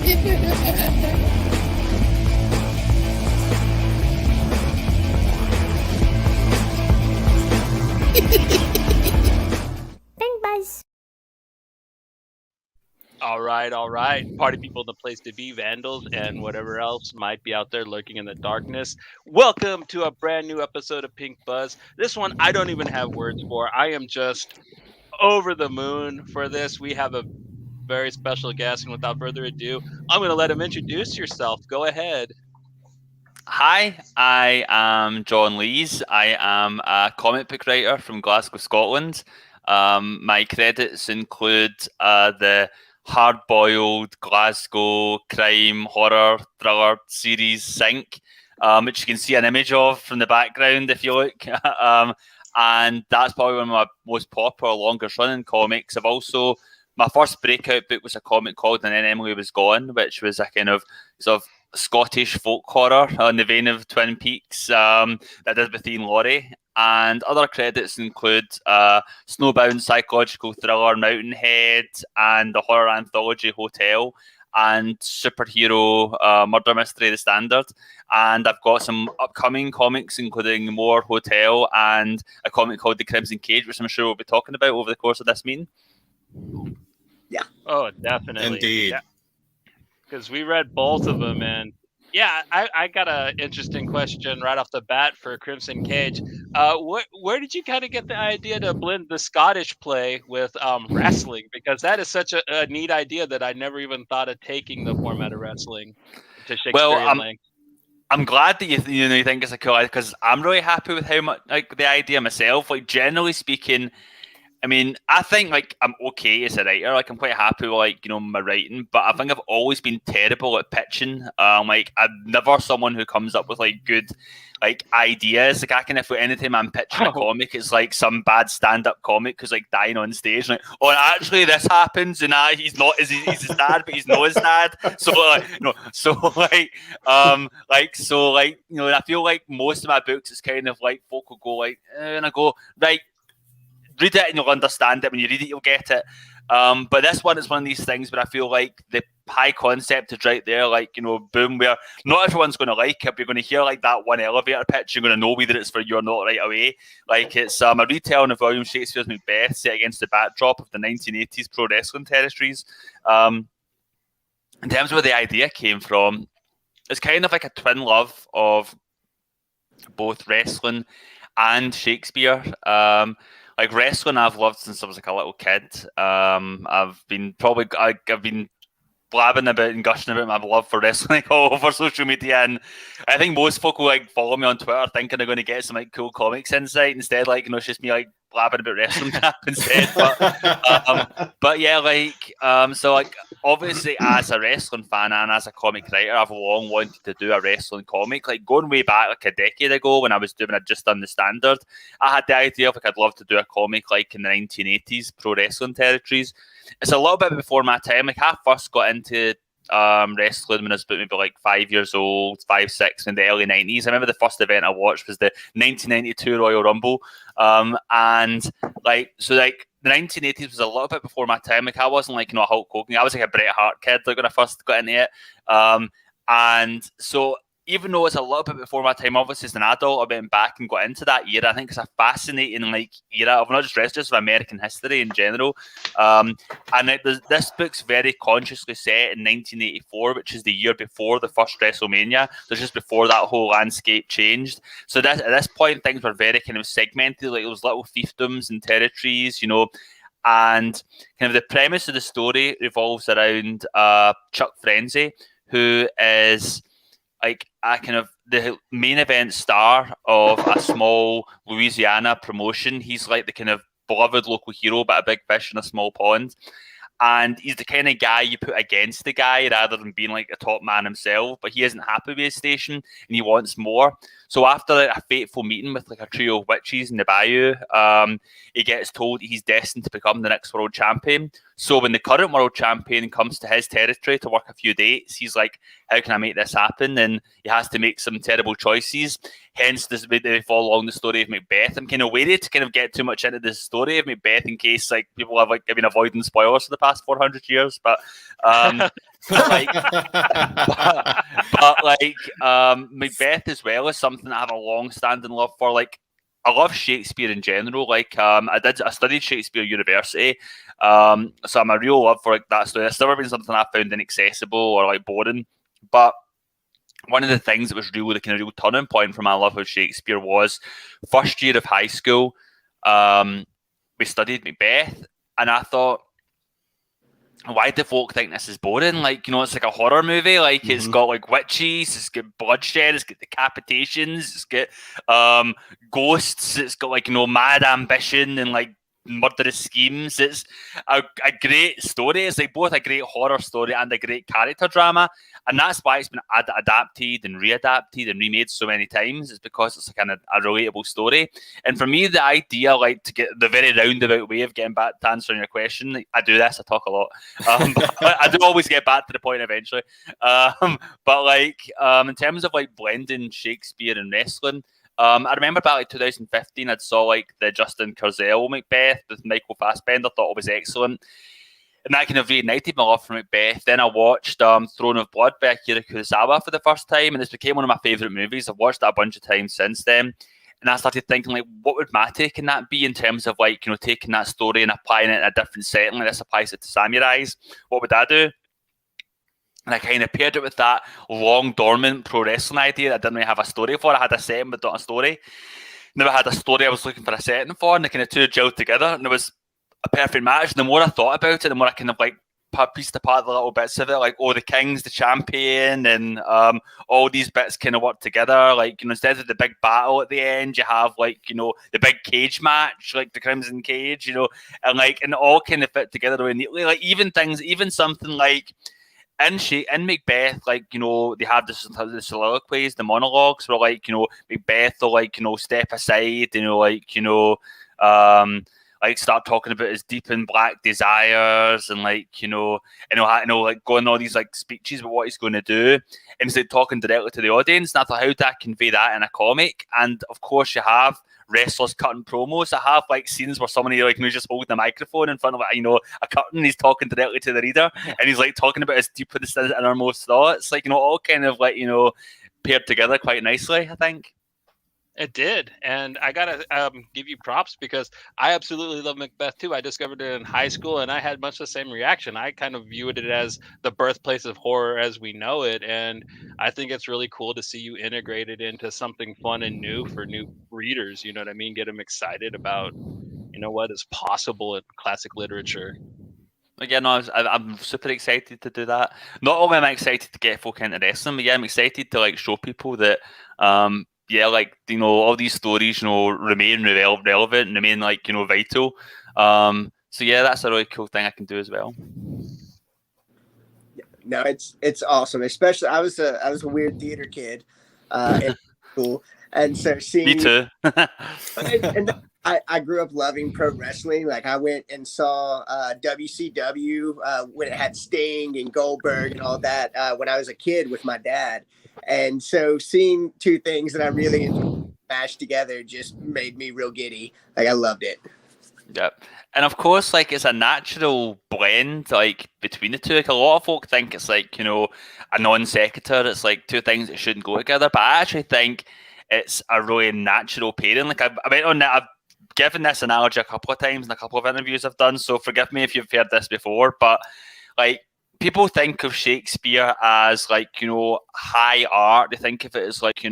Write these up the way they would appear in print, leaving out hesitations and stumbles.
Buzz. All right. Party people, the place to be, vandals, and whatever else might be out there lurking in the darkness. Welcome to a brand new episode of Pink Buzz. This one I don't even have words for. I am just over the moon for this. We have a very special guest, and without further ado, I'm going to let him introduce yourself. Go ahead. Hi, I am John Lees. I am a comic book writer from Glasgow, Scotland. My credits include the hard-boiled Glasgow crime horror thriller series Sink, which you can see an image of from the background if you look. And that's probably one of my most popular, longest-running comics. My first breakout book was a comic called And Then Emily Was Gone, which was a kind of sort of Scottish folk horror on the vein of Twin Peaks that I did with Ian Laurie. And other credits include snowbound psychological thriller Mountainhead and the horror anthology Hotell and superhero murder mystery The Standard. And I've got some upcoming comics, including more Hotell and a comic called The Crimson Cage, which I'm sure we'll be talking about over the course of this meeting. Yeah. Oh, definitely. Indeed. Because we read both of them, and yeah, I got an interesting question right off the bat for Crimson Cage. Where did you kind of get the idea to blend the Scottish play with wrestling? Because that is such a neat idea that I never even thought of taking the format of wrestling to Shakespearean length. I'm glad that you think it's a cool idea, because I'm really happy with how much the idea myself. Generally speaking, I mean, I think I'm okay as a writer. I'm quite happy with my writing, but I think I've always been terrible at pitching. I'm never someone who comes up with good ideas. I can, if anytime I'm pitching a comic, it's some bad stand-up comic who's dying on stage. Actually this happens, and he's not. He's his dad, but he's not his dad. So I feel like most of my books is kind of folk will go and I go right. Read it and you'll understand it. When you read it, you'll get it. But this one is one of these things where I feel like the high concept is right there, boom, where not everyone's going to like it, but you're going to hear that one elevator pitch, you're going to know whether it's for you or not right away. It's a retelling of William Shakespeare's Macbeth set against the backdrop of the 1980s pro wrestling territories. In terms of where the idea came from, it's kind of like a twin love of both wrestling and Shakespeare. Wrestling, I've loved since I was a little kid. I've been blabbing about and gushing about my love for wrestling all over social media, and I think most folk will follow me on Twitter thinking they're going to get some cool comics insight. Instead, it's just me blabbing about wrestling crap instead. But yeah, so obviously as a wrestling fan and as a comic writer, I've long wanted to do a wrestling comic. Going way back a decade ago when I had just done The Standard, I had the idea of I'd love to do a comic in the 1980s pro wrestling territories. It's a little bit before my time. I first got into wrestling when I was maybe 5 years old, 5, 6 in the early 90s. I remember the first event I watched was the 1992 Royal Rumble. The 1980s was a little bit before my time. I wasn't a Hulk Hogan. I was a Bret Hart kid when I first got into it. And so even though it's a little bit before my time, obviously as an adult, I went back and got into that era. I think it's a fascinating era of not just wrestling, just of American history in general. This book's very consciously set in 1984, which is the year before the first WrestleMania. So just before that whole landscape changed. So at this point, things were very kind of segmented, those little fiefdoms and territories, and kind of the premise of the story revolves around Chuck Frenzy, who is a kind of the main event star of a small Louisiana promotion. He's the kind of beloved local hero, but a big fish in a small pond. And he's the kind of guy you put against the guy rather than being a top man himself. But he isn't happy with his station and he wants more. So after a fateful meeting with a trio of witches in the bayou, he gets told he's destined to become the next world champion. So when the current world champion comes to his territory to work a few dates, he's like, how can I make this happen? And he has to make some terrible choices. Hence, they follow along the story of Macbeth. I'm kind of wary to kind of get too much into the story of Macbeth in case people have been avoiding spoilers for the past 400 years. But But like, but like Macbeth as well is something I have a long-standing love for. Like, I love Shakespeare in general. Like, I studied Shakespeare at university, so I'm a real love for like that story. It's never been something I found inaccessible or like boring. But one of the things that was really the kind of real turning point for my love of Shakespeare was first year of high school. We studied Macbeth, and I thought, why do folk think this is boring? Like, it's like a horror movie. Like, it's got like witches, it's got bloodshed, it's got decapitations, it's got ghosts, it's got like mad ambition and like murderous schemes. It's a great story. It's like both a great horror story and a great character drama, and that's why it's been adapted and readapted and remade so many times. It's because it's a kind of a relatable story. And for me, the idea, like, to get the very roundabout way of getting back to answering your question, like, I do this, I talk a lot. I do always get back to the point eventually. But like, in terms of like blending Shakespeare and wrestling, I remember back like 2015, I saw like the Justin Kurzel Macbeth with Michael Fassbender. Thought it was excellent, and that kind of reignited my love for Macbeth. Then I watched Throne of Blood by Akira Kurosawa for the first time, and this became one of my favourite movies. I've watched that a bunch of times since then, and I started thinking, like, what would my take on that be in terms of like taking that story and applying it in a different setting? Like, this applies it to samurais. What would I do? And I kind of paired it with that long dormant pro wrestling idea that I didn't really have a story for. I had a setting but not a story. Never had a story I was looking for a setting for, and the kind of two gelled together, and it was a perfect match. And the more I thought about it, the more I kind of like pieced apart the little bits of it, like, oh, the king's the champion, and all these bits kind of work together. Like, instead of the big battle at the end, you have like the big cage match, like the Crimson Cage, and like, and it all kind of fit together really neatly. Like, even something like in Macbeth, like, they have the soliloquies, the monologues, where like, Macbeth will like, step aside, like start talking about his deep and black desires, and like, like going all these like speeches about what he's going to do, and he's like talking directly to the audience. And I thought, how do I convey that in a comic? And of course, you have wrestlers cutting promos that have like scenes where somebody like just holding a microphone in front of a curtain. He's talking directly to the reader, and he's like talking about his deepest innermost thoughts. Like, all kind of like paired together quite nicely, I think. It did, and I gotta give you props because I absolutely love Macbeth too. I discovered it in high school, and I had much the same reaction. I kind of viewed it as the birthplace of horror as we know it, and I think it's really cool to see you integrate it into something fun and new for new readers. You know what I mean? Get them excited about what is possible in classic literature. Again, I'm super excited to do that. Not only am I excited to get folk into wrestling, but yeah, I'm excited to like show people that like, all these stories, remain relevant and remain like, vital. So yeah, that's a really cool thing I can do as well. No, it's awesome. Especially, I was a weird theater kid in school, and so seeing Me too. and I grew up loving pro wrestling. Like, I went and saw WCW when it had Sting and Goldberg and all that when I was a kid with my dad. And so seeing two things that I really enjoyed mashed together just made me real giddy. Like, I loved it. Yep. And of course, like, it's a natural blend, like, between the two. Like, a lot of folk think it's like, a non sequitur. It's like two things that shouldn't go together. But I actually think it's a really natural pairing. Like, I've given this analogy a couple of times in a couple of interviews I've done, so forgive me if you've heard this before, but like, people think of Shakespeare as like, high art. They think of it as like,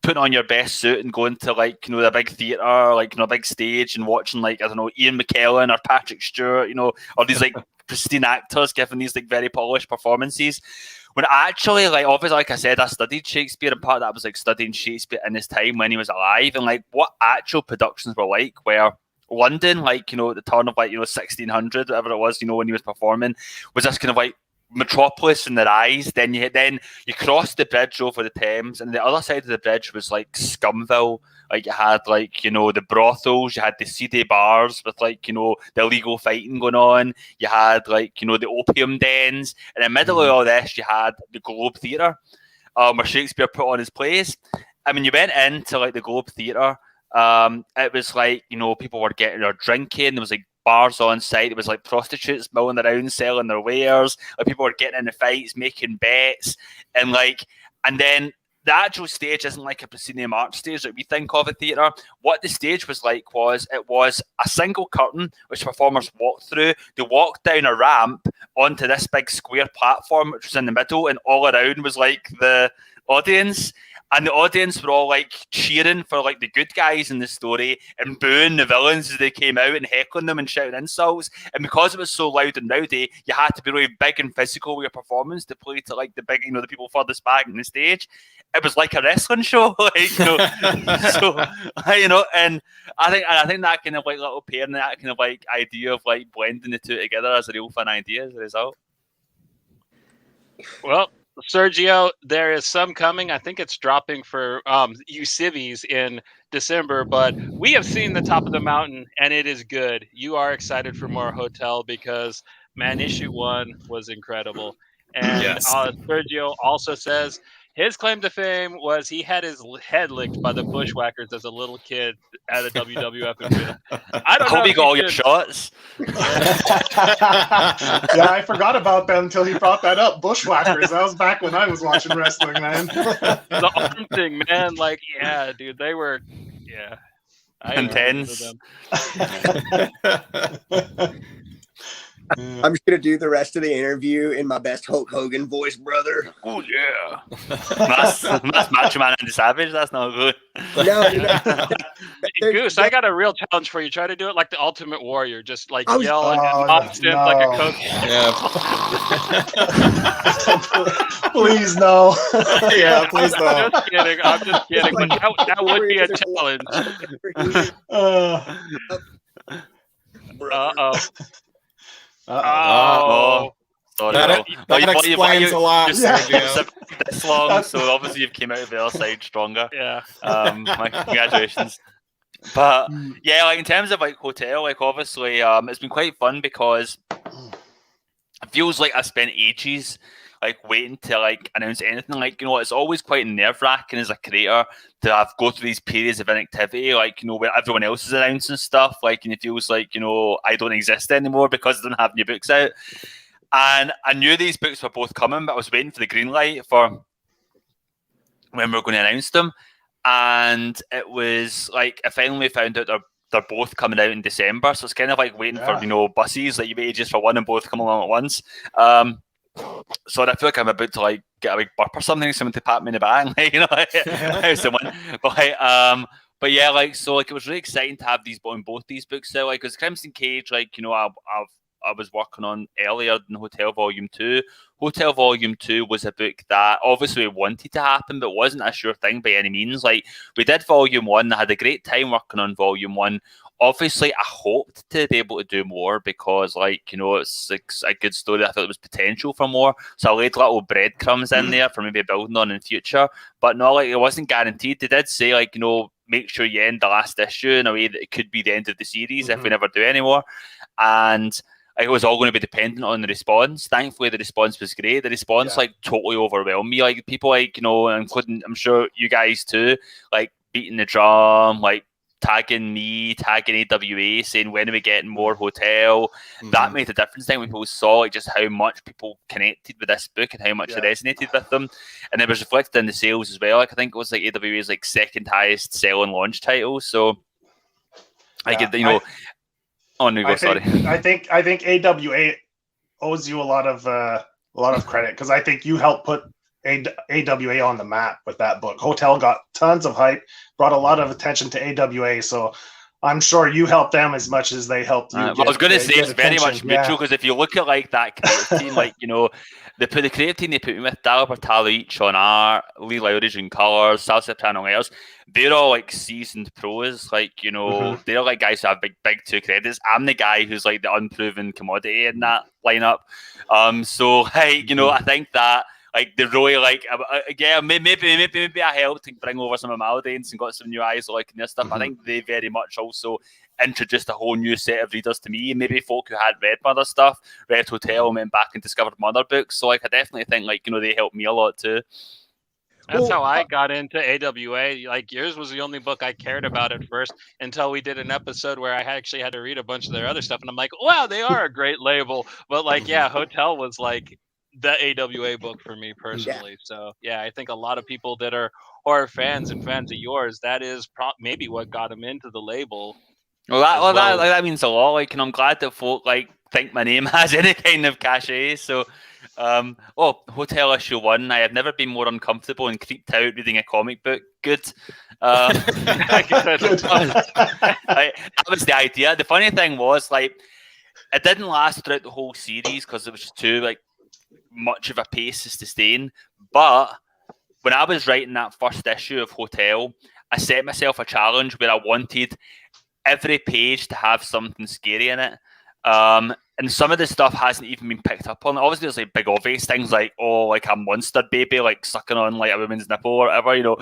putting on your best suit and going to like, the big theatre, like, a big stage, and watching like, I don't know, Ian McKellen or Patrick Stewart, or these like pristine actors giving these like very polished performances. When actually, like, obviously, like I said, I studied Shakespeare, and part of that was like studying Shakespeare in his time when he was alive, and like what actual productions were like, where London, like, at the turn of like, 1600, whatever it was, when he was performing, was this kind of like metropolis in their eyes. Then you crossed the bridge over the Thames, and the other side of the bridge was like Scumville. Like, you had like, the brothels, you had the seedy bars with like, the illegal fighting going on. You had like, the opium dens. And in the middle of all this, you had the Globe Theatre, where Shakespeare put on his plays. I mean, you went into like the Globe Theatre. It was like, people were getting or drinking. There was like bars on site. There was like prostitutes milling around selling their wares. Like people were getting into fights, making bets, and then the actual stage isn't like a proscenium arch stage that we think of at theatre. What the stage was like was it was a single curtain which performers walked through. They walked down a ramp onto this big square platform which was in the middle, and all around was like the audience. And the audience were all like cheering for like the good guys in the story and booing the villains as they came out and heckling them and shouting insults. And because it was so loud and rowdy, you had to be really big and physical with your performance to play to like the big, the people furthest back in the stage. It was like a wrestling show, so and I think that kind of like little pair and that kind of like idea of like blending the two together is a real fun idea as a result. Well, Sergio, there is some coming. I think it's dropping for you civvies in December, but we have seen the top of the mountain and it is good. You are excited for more Hotell because, man, issue 1 was incredible. And Yes. Sergio also says his claim to fame was he had his head licked by the Bushwhackers as a little kid at a WWF event. I don't know. Hope you got all your shots. Yeah, I forgot about that until he brought that up. Bushwhackers. That was back when I was watching wrestling, man. The arm thing, man. Like, yeah, dude, they were, yeah. Intense. I'm just gonna do the rest of the interview in my best Hulk Hogan voice, brother. Oh yeah, that's Macho Man and the Savage. That's not good. No. Goose, I got a real challenge for you. Try to do it like the Ultimate Warrior, just like Oh, yell and no, nonsense like a coach. Yeah. Please no. Yeah, please don't. I'm just kidding. But that would be a challenge. Oh. Sorry, That explains a lot. This long, so obviously you've came out of the other side stronger. Yeah. Congratulations. But yeah, like in terms of like Hotell, like obviously it's been quite fun because it feels like I spent ages like waiting to like announce anything. Like, it's always quite nerve-wracking as a creator to go through these periods of inactivity, like, where everyone else is announcing stuff, like, and it feels like, I don't exist anymore because I don't have new books out. And I knew these books were both coming, but I was waiting for the green light for when we were going to announce them. And it was like, I finally found out they're both coming out in December. So it's kind of like waiting for, buses, like you wait ages for one and both come along at once. So I feel like I'm about to like get a big burp or something, someone to pat me in the back, someone. But yeah, like, so like it was really exciting to have both these books out, like, because Crimson Cage, like, I was working on earlier than Hotell Volume 2. Hotell Volume 2 was a book that obviously we wanted to happen, but wasn't a sure thing by any means. Like, we did Volume 1, I had a great time working on Volume 1. Obviously, I hoped to be able to do more because, like, it's a good story. I thought there was potential for more. So I laid little breadcrumbs in there for maybe building on in future. But no, like, it wasn't guaranteed. They did say, like, make sure you end the last issue in a way that it could be the end of the series if we never do any more. And it was all going to be dependent on the response. Thankfully, the response was great. The response, like, totally overwhelmed me. Like, people, like, including, I'm sure you guys too, like, beating the drum, like, tagging me, tagging AWA, saying, when are we getting more Hotell? That made a difference then when people saw, like, just how much people connected with this book and how much it resonated with them. And it was reflected in the sales as well. Like, I think it was like AWA's like second highest selling launch title. So I think AWA owes you a lot of credit because I think you helped put AWA on the map with that book. Hotell got tons of hype, brought a lot of attention to AWA, so I'm sure you helped them as much as they helped you. I was going to say it's very much mutual because if you look at like that creative team, like, they put the creative team they put me with, Dal Bartalo each on art, Lee Lowridge in colours, Sal Soprano letters. They're all like seasoned pros, like, they're like guys who have big two credits. I'm the guy who's like the unproven commodity in that lineup. So like, I think that, like, they're really like, maybe I helped to bring over some of my audience and got some new eyes liking this stuff. I think they very much also introduced a whole new set of readers to me. Maybe folk who had read my other stuff, read Hotell, and went back and discovered my other books. So like, I definitely think, like, they helped me a lot too. That's how I got into AWA. Like yours was the only book I cared about at first until we did an episode where I actually had to read a bunch of their other stuff, and I'm like, wow, they are a great label. But like, yeah, Hotell was like the AWA book for me personally. So yeah, I think a lot of people that are horror fans and fans of yours, that is maybe what got them into the label. Well, that means a lot. Like, and I'm glad that folk like think my name has any kind of cachet. So, Hotell issue 1. I have never been more uncomfortable and creeped out reading a comic book. Good. That was the idea. The funny thing was, like, it didn't last throughout the whole series because it was just too like much of a pace to sustain. But when I was writing that first issue of Hotell, I set myself a challenge where I wanted every page to have something scary in it. And some of the stuff hasn't even been picked up on. Obviously, there's like big obvious things like, like a monster baby like sucking on like a woman's nipple or whatever, or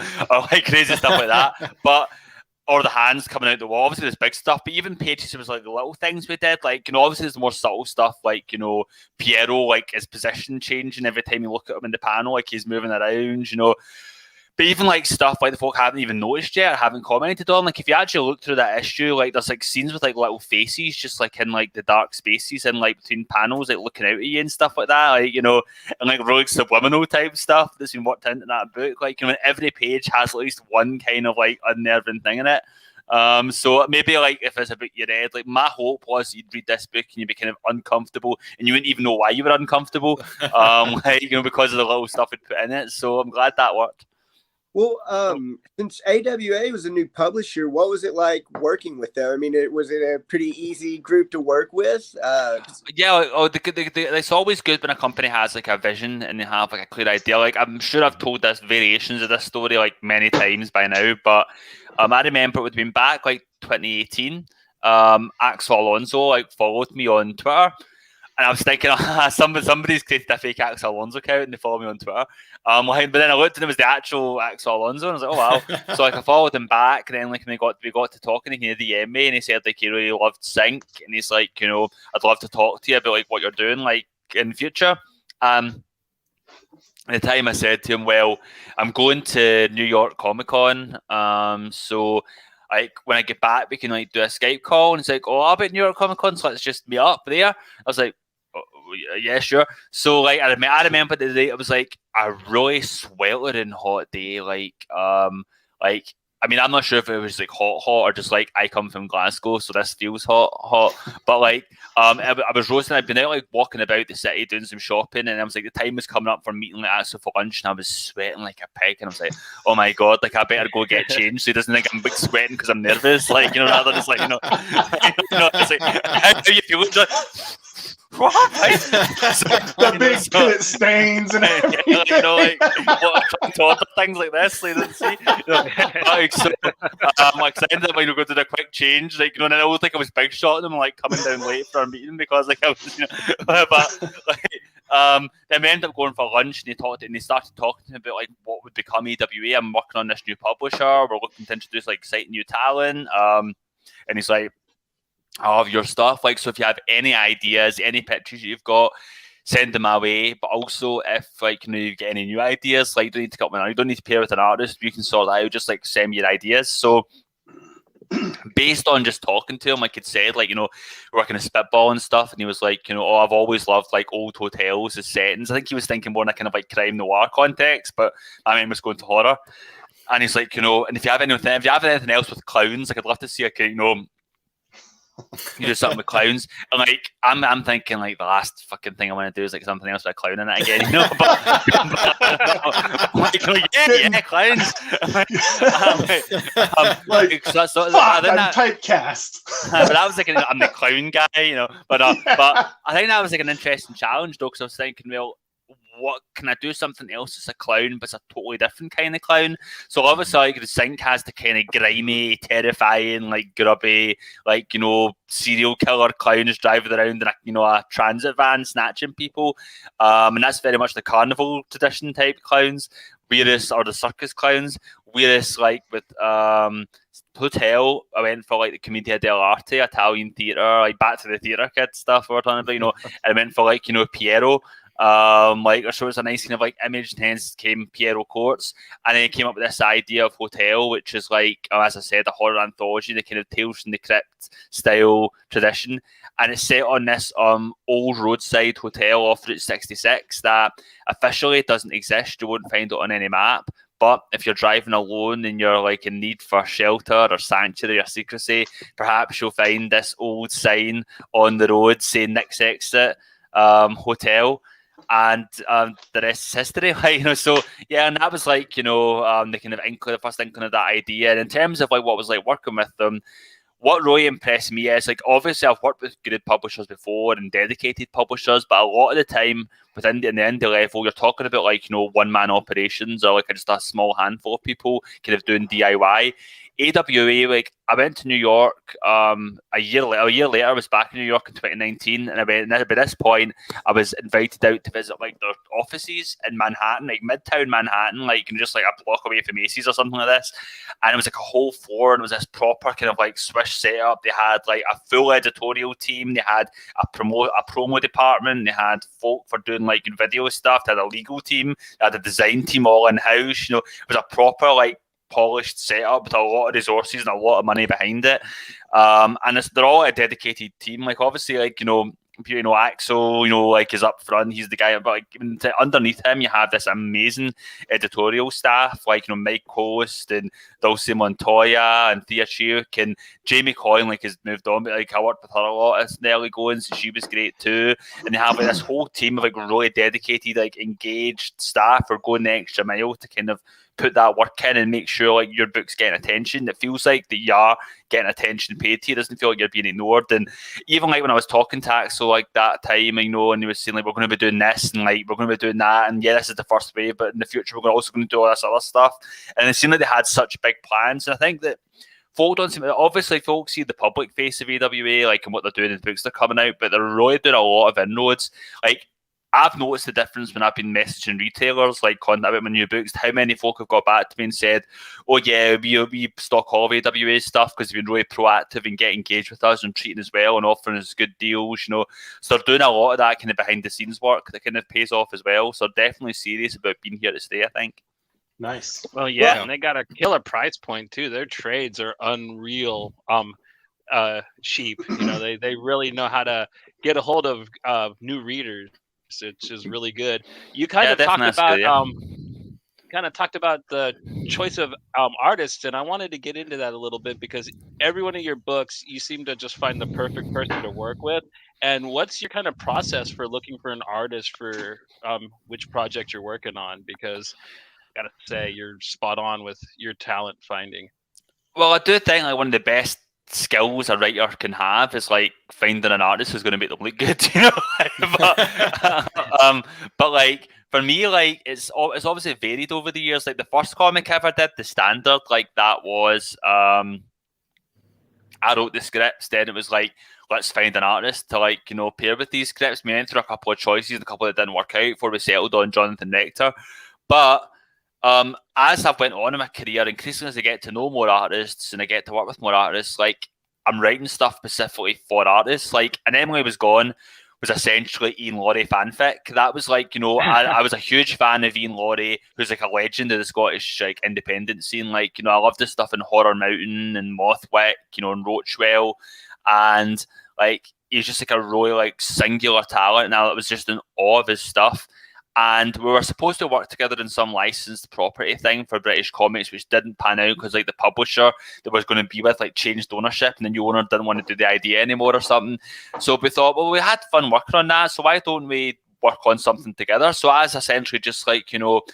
like crazy stuff like that. Or the hands coming out the wall. Obviously, there's big stuff, but even pages was like the little things we did. Like, obviously there's more subtle stuff like, Piero, like his position changing every time you look at him in the panel, like he's moving around, But even like stuff like the folk haven't even noticed yet or haven't commented on. Like if you actually look through that issue, like there's like scenes with like little faces just like in like the dark spaces and like between panels, like looking out at you and stuff like that. Like, and like really subliminal type stuff that's been worked into that book. Like, every page has at least one kind of like unnerving thing in it. So maybe like if it's a book you read, like my hope was you'd read this book and you'd be kind of uncomfortable and you wouldn't even know why you were uncomfortable. Because of the little stuff we'd put in it. So I'm glad that worked. Well, since AWA was a new publisher, what was it like working with them? I mean, was it a pretty easy group to work with? It's always good when a company has like a vision and they have like a clear idea. Like I'm sure I've told this variations of this story like many times by now, but I remember it would have been back like 2018. Axel Alonso like followed me on Twitter. And I was thinking, somebody's created a fake Axel Alonso account and they follow me on Twitter. But then I looked and it was the actual Axel Alonso, and I was like, oh wow. So like I followed him back, and then like when we got to talking, he DM'd me and he said like he really loved Sync, and he's like, I'd love to talk to you about like what you're doing like in the future. At the time I said to him, well, I'm going to New York Comic Con, so like when I get back we can like do a Skype call. And it's like, oh, I'll be at New York Comic Con, so let's just meet up there. I was like, yeah, sure. So like I remember the day it was like a really sweltering hot day. I mean, I'm not sure if it was like hot or just like I come from Glasgow, so this feels hot. But like I was roasting. I'd been out like walking about the city doing some shopping, and I was like the time was coming up for meeting like Axel for lunch, and I was sweating like a pig, and I was like, oh my god, like I better go get changed so he doesn't think I'm like sweating because I'm nervous, like rather just like it's like how are you feeling? Like, what? The big pit stains and everything. Things like this, like, see. So I ended up go to the quick change, and I looked like I was big shotting them, like coming down late for our meeting because like I was, then we ended up going for lunch, and he started talking to me about like what would become EWA. I'm working on this new publisher. We're looking to introduce like exciting new talent. And he's like, I love your stuff. Like, so if you have any ideas, any pictures you've got, send them my way. But also, if like you get any new ideas, like you don't need to cut me. You don't need to pair with an artist. You can sort that out. Just like send me your ideas. So, based on just talking to him, like it said, like we're kind of spitball and stuff, and he was like, oh, I've always loved like old hotels as settings. I think he was thinking more in a kind of like crime noir context, but I mean, was going to horror. And he's like, and if you have anything else with clowns, like I'd love to see you do something with clowns. And like I'm thinking like the last fucking thing I want to do is like something else with a clown in it again, but clowns. I'm typecast. But I was like, I'm the clown guy, But I think that was like an interesting challenge though, because I was thinking, well, what can I do something else as a clown, but it's a totally different kind of clown? So obviously, like the Sync has the kind of grimy, terrifying, like grubby, like serial killer clowns driving around in a transit van snatching people, and that's very much the carnival tradition type clowns. Whereas, or the circus clowns. Whereas, like with Hotell, I went for like the Commedia dell'arte, Italian theatre, like back to the theatre kid stuff we were talking about, and I went for like Piero. Like, or so it's a nice kind of like image, and hence came Piero Courts, and then he came up with this idea of Hotell, which is like, as I said, a horror anthology, the kind of Tales from the Crypt style tradition, and it's set on this old roadside hotel off Route 66 that officially doesn't exist. You won't find it on any map. But if you're driving alone and you're like in need for shelter or sanctuary or secrecy, perhaps you'll find this old sign on the road saying "Next Exit Hotel," and the rest is history. Like, so yeah, and that was like, the kind of the first inkling of that idea. And in terms of like what was like working with them, what really impressed me is, like, obviously I've worked with good publishers before and dedicated publishers, but a lot of the time within the indie level, you're talking about like, one-man operations or like just a small handful of people kind of doing DIY. AWA, like, I went to New York a year later. I was back in New York in 2019, and by this point, I was invited out to visit like their offices in Manhattan, like Midtown Manhattan, like just like a block away from Macy's or something like this. And it was like a whole floor, and it was this proper kind of like Swiss setup. They had like a full editorial team. They had a promo department. They had folk for doing like video stuff. They had a legal team. They had a design team all in house. It was a proper like polished setup with a lot of resources and a lot of money behind it, and they're all a dedicated team. Like, obviously, like, Axel, like, is up front. He's the guy, but like underneath him, you have this amazing editorial staff, like, Mike Coast and Dulce Montoya and Thea Chuk, and Jamie Coyne, like, has moved on, but like I worked with her a lot in the early goings, so she was great too. And they have like this whole team of like really dedicated, like engaged staff who are going the extra mile to kind of put that work in and make sure like your book's getting attention. It feels like that you are getting attention paid to you. It doesn't feel like you're being ignored. And even like when I was talking to Axel like that time, and he was saying like, we're going to be doing this and like we're going to be doing that, and yeah, this is the first wave, but in the future we're also going to do all this other stuff. And it seemed like they had such big plans. And I think that obviously folks see the public face of AWA, like, and what they're doing in the books that are coming out, but they're really doing a lot of inroads. Like, I've noticed the difference when I've been messaging retailers, like, on about my new books, how many folk have got back to me and said, oh yeah, we stock all of AWA stuff because they've been really proactive and get engaged with us and treating us well and offering us good deals, So they're doing a lot of that kind of behind the scenes work that kind of pays off as well. So they're definitely serious about being here to stay, I think. Nice. Well, yeah, and they got a killer price point too. Their trades are unreal cheap. They really know how to get a hold of new readers, which is really good. You kind of talked about the choice of artists, and I wanted to get into that a little bit because every one of your books, you seem to just find the perfect person to work with. And what's your kind of process for looking for an artist for which project you're working on? Because I gotta say, you're spot on with your talent finding. Well, I do think like one of the best skills a writer can have is like finding an artist who's going to make them look good, but like for me, like it's obviously varied over the years. Like the first comic I ever did, The Standard, like that was I wrote the scripts, then it was like, let's find an artist to like, pair with these scripts. We went through a couple of choices and a couple that didn't work out before we settled on Jonathan Nectar. But as I've went on in my career, increasingly as I get to know more artists and I get to work with more artists, like I'm writing stuff specifically for artists. Like, and Emily Was Gone was essentially Ian Laurie fanfic. That was like, I was a huge fan of Ian Laurie, who's like a legend of the Scottish like independent scene. Like, I love this stuff in Horror Mountain and Mothwick, and Roachwell, and like he's just like a really like singular talent. Now, it was just in awe of his stuff. And we were supposed to work together in some licensed property thing for British Comics, which didn't pan out because like the publisher that was going to be with like changed ownership, and the new owner didn't want to do the idea anymore or something. So we thought, well, we had fun working on that, so why don't we work on something together? So I essentially just like, wrote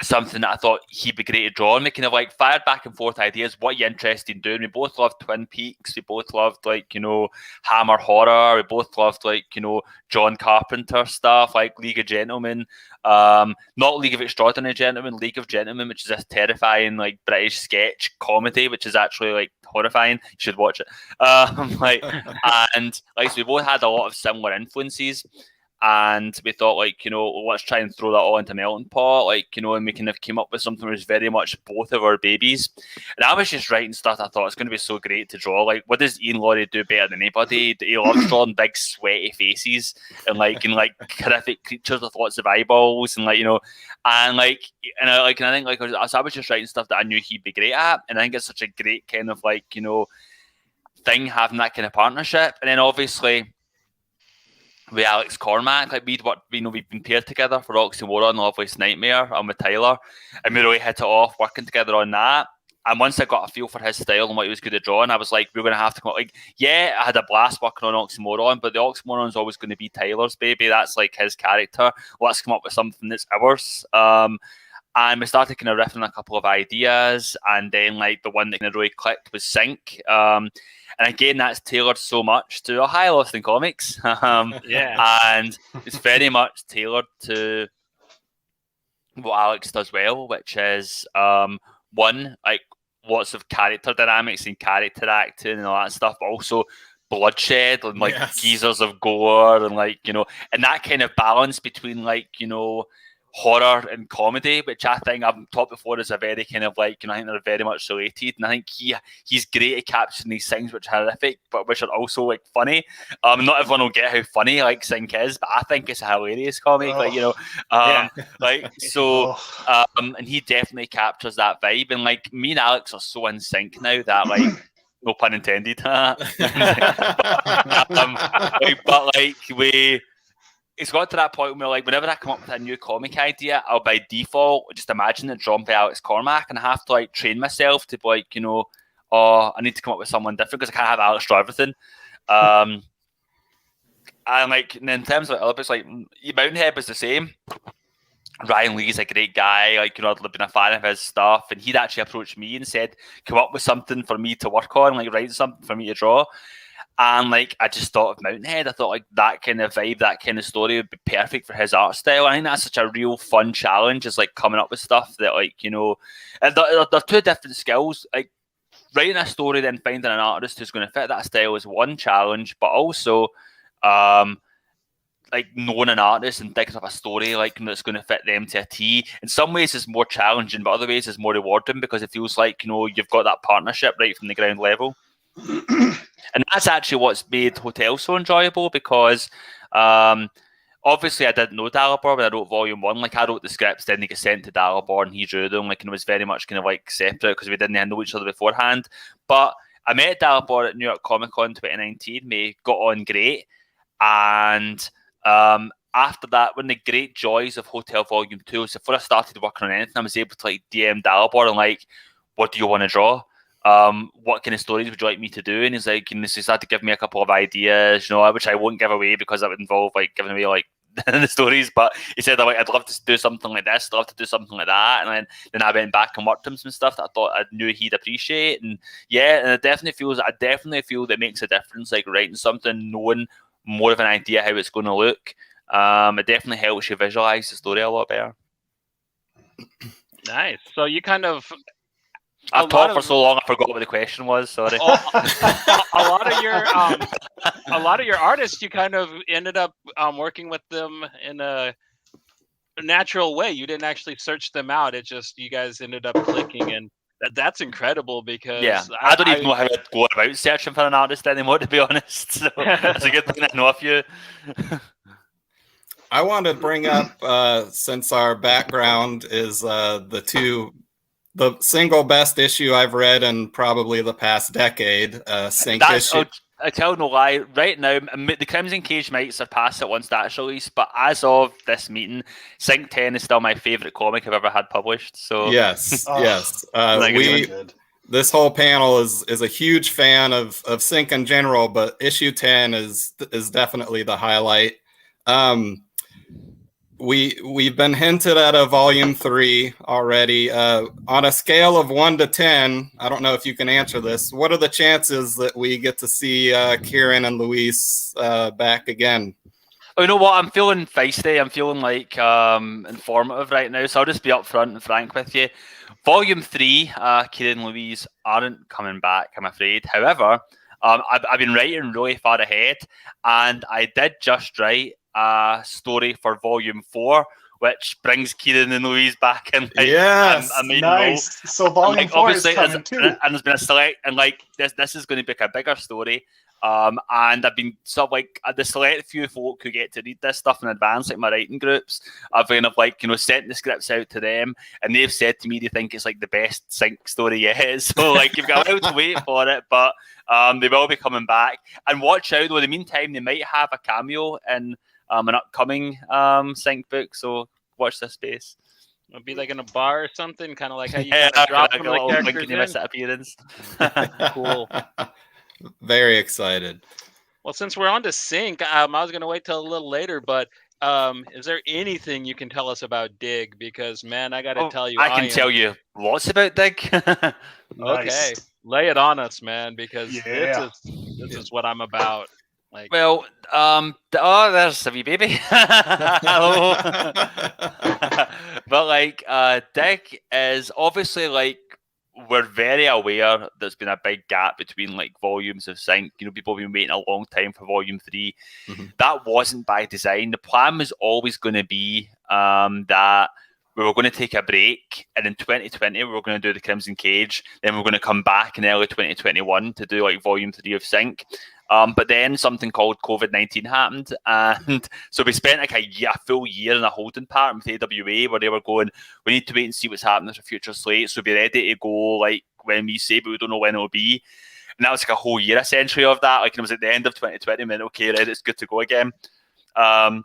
something that I thought he'd be great to draw, and we kind of like fired back and forth ideas. What are you interested in doing? We both loved Twin Peaks. We both loved like, Hammer Horror. We both loved like, John Carpenter stuff, like League of Gentlemen. Not League of Extraordinary Gentlemen, League of Gentlemen, which is a terrifying like British sketch comedy, which is actually like horrifying. You should watch it. So we both had a lot of similar influences. and we thought, like, let's try and throw that all into melting pot, like, and we kind of came up with something that was very much both of our babies. And I was just writing stuff. I thought it's going to be so great to draw. Like, what does Ian Laurie do better than anybody? He loves drawing big sweaty faces and horrific creatures with lots of eyeballs and I was just writing stuff that I knew he'd be great at, and I think it's such a great kind of thing having that kind of partnership. And then obviously with Alex Cormack, we've been paired together for Oxymoron, Lovelace Nightmare, and with Tyler, and we really hit it off working together on that. And once I got a feel for his style and what he was good at drawing, I was like, we're going to have to come up. I had a blast working on Oxymoron, but the Oxymoron's always going to be Tyler's baby. That's his character. Let's come up with something that's ours. And we started kind of riffing a couple of ideas, and then the one that kind of really clicked was Sync. And again, that's tailored so much to Hi Lost in Comics. And it's very much tailored to what Alex does well, which is one, lots of character dynamics and character acting and all that stuff, but also bloodshed and geezers of gore and and that kind of balance between horror and comedy, which I think I've talked before is a very kind of I think they're very much related, and I think he's great at capturing these things which are horrific but which are also funny. Not everyone will get how funny Sync is, but I think it's a hilarious comic. And he definitely captures that vibe, and me and Alex are so in sync now that no pun intended. It's got to that point where whenever I come up with a new comic idea, I'll by default just imagine it drawn by Alex Cormack, and I have to train myself to be I need to come up with someone different because I can't have Alex draw everything. And in terms of Olympus, Mountainhead was the same. Ryan Lee's a great guy. I've been a fan of his stuff, and he'd actually approached me and said, "Come up with something for me to work on, write something for me to draw." And I just thought of Mountainhead. I thought that kind of vibe, that kind of story would be perfect for his art style. I think that's such a real fun challenge, is coming up with stuff that they're two different skills. Writing a story, then finding an artist who's going to fit that style is one challenge, but also knowing an artist and thinking of a story that's going to fit them to a T. In some ways it's more challenging, but other ways it's more rewarding because it feels you've got that partnership right from the ground level. And that's actually what's made Hotell so enjoyable, because obviously I didn't know Dalibor when I wrote Volume 1. I wrote the scripts, then they get sent to Dalibor and he drew them. And it was very much kind of separate because we didn't know each other beforehand. But I met Dalibor at New York Comic Con 2019. We got on great. And after that, one of the great joys of Hotell Volume 2 was before I started working on anything, I was able to DM Dalibor and what do you want to draw? What kind of stories would you like me to do? And he's he started to give me a couple of ideas, which I won't give away because that would involve giving away the stories. But he said, I'd love to do something like this, I'd love to do something like that. And then I went back and worked on some stuff that I thought I knew he'd appreciate. And and I definitely feel that it makes a difference, writing something, knowing more of an idea how it's going to look. It definitely helps you visualize the story a lot better. Nice. So you kind of... I've talked for so long, I forgot what the question was. Sorry. A lot of your artists, you kind of ended up working with them in a natural way. You didn't actually search them out. It just you guys ended up clicking, and that's incredible because I don't even know how to go about searching for an artist anymore, to be honest. So it's a good thing I know of you. I wanted to bring up, since our background is the single best issue I've read in probably the past decade, Sync issue. I tell no lie. Right now, the Crimson Cage might surpass it once that's released, but as of this meeting, Sync 10 is still my favourite comic I've ever had published. So yes. This whole panel is a huge fan of Sync in general, but issue 10 is definitely the highlight. We've been hinted at a volume 3 already. On a scale of 1 to 10, I don't know if you can answer this. What are the chances that we get to see Kieran and Luis back again? Oh, you know what? I'm feeling feisty. I'm feeling informative right now. So I'll just be upfront and frank with you. Volume 3, Kieran and Luis aren't coming back, I'm afraid. However, I've been writing really far ahead, and I did just write a story for Volume 4, which brings Kieran and Louise back in. Like, Yes, a main Nice. role. So Volume Like, 4 is obviously, coming too. and there's been a select, and like this is going to be like a bigger story. And I've been sort of like the select few folk who get to read this stuff in advance, like my writing groups. I've kind of like, sent the scripts out to them, and they've said to me they think it's like the best Sync story yet. So like you've got a while to wait for it, but they will be coming back. And watch out though. In the meantime, they might have a cameo in an upcoming Sync book. So watch this space. It'll be like in a bar or something, kind of like how you Yeah, kind of drop like some a of the little blink characters and you in. miss that appearance. Cool. Very excited. Well, since we're on to Sync, I was going to wait till a little later, but is there anything you can tell us about Dig? Because, man, I got to tell you, I can tell you lots about Dig. Okay, Nice. lay it on us, man, because Yeah. this is what I'm about. Like, Well, there's a wee baby. Hello. But like, Dig is obviously like, we're very aware there's been a big gap between like volumes of Sync. People have been waiting a long time for Volume 3. Mm-hmm. That wasn't by design. The plan was always going to be that we were going to take a break, and in 2020 we were going to do the Crimson Cage. Then we were going to come back in early 2021 to do like Volume 3 of Sync. But then something called COVID-19 happened, and so we spent like a full year in a holding pattern with AWA where they were going, we need to wait and see what's happening for future slates, so be ready to go like when we say, but we don't know when it'll be. And that was like a whole year essentially of that. Like it was at the end of 2020, and then okay, right, it's good to go again. And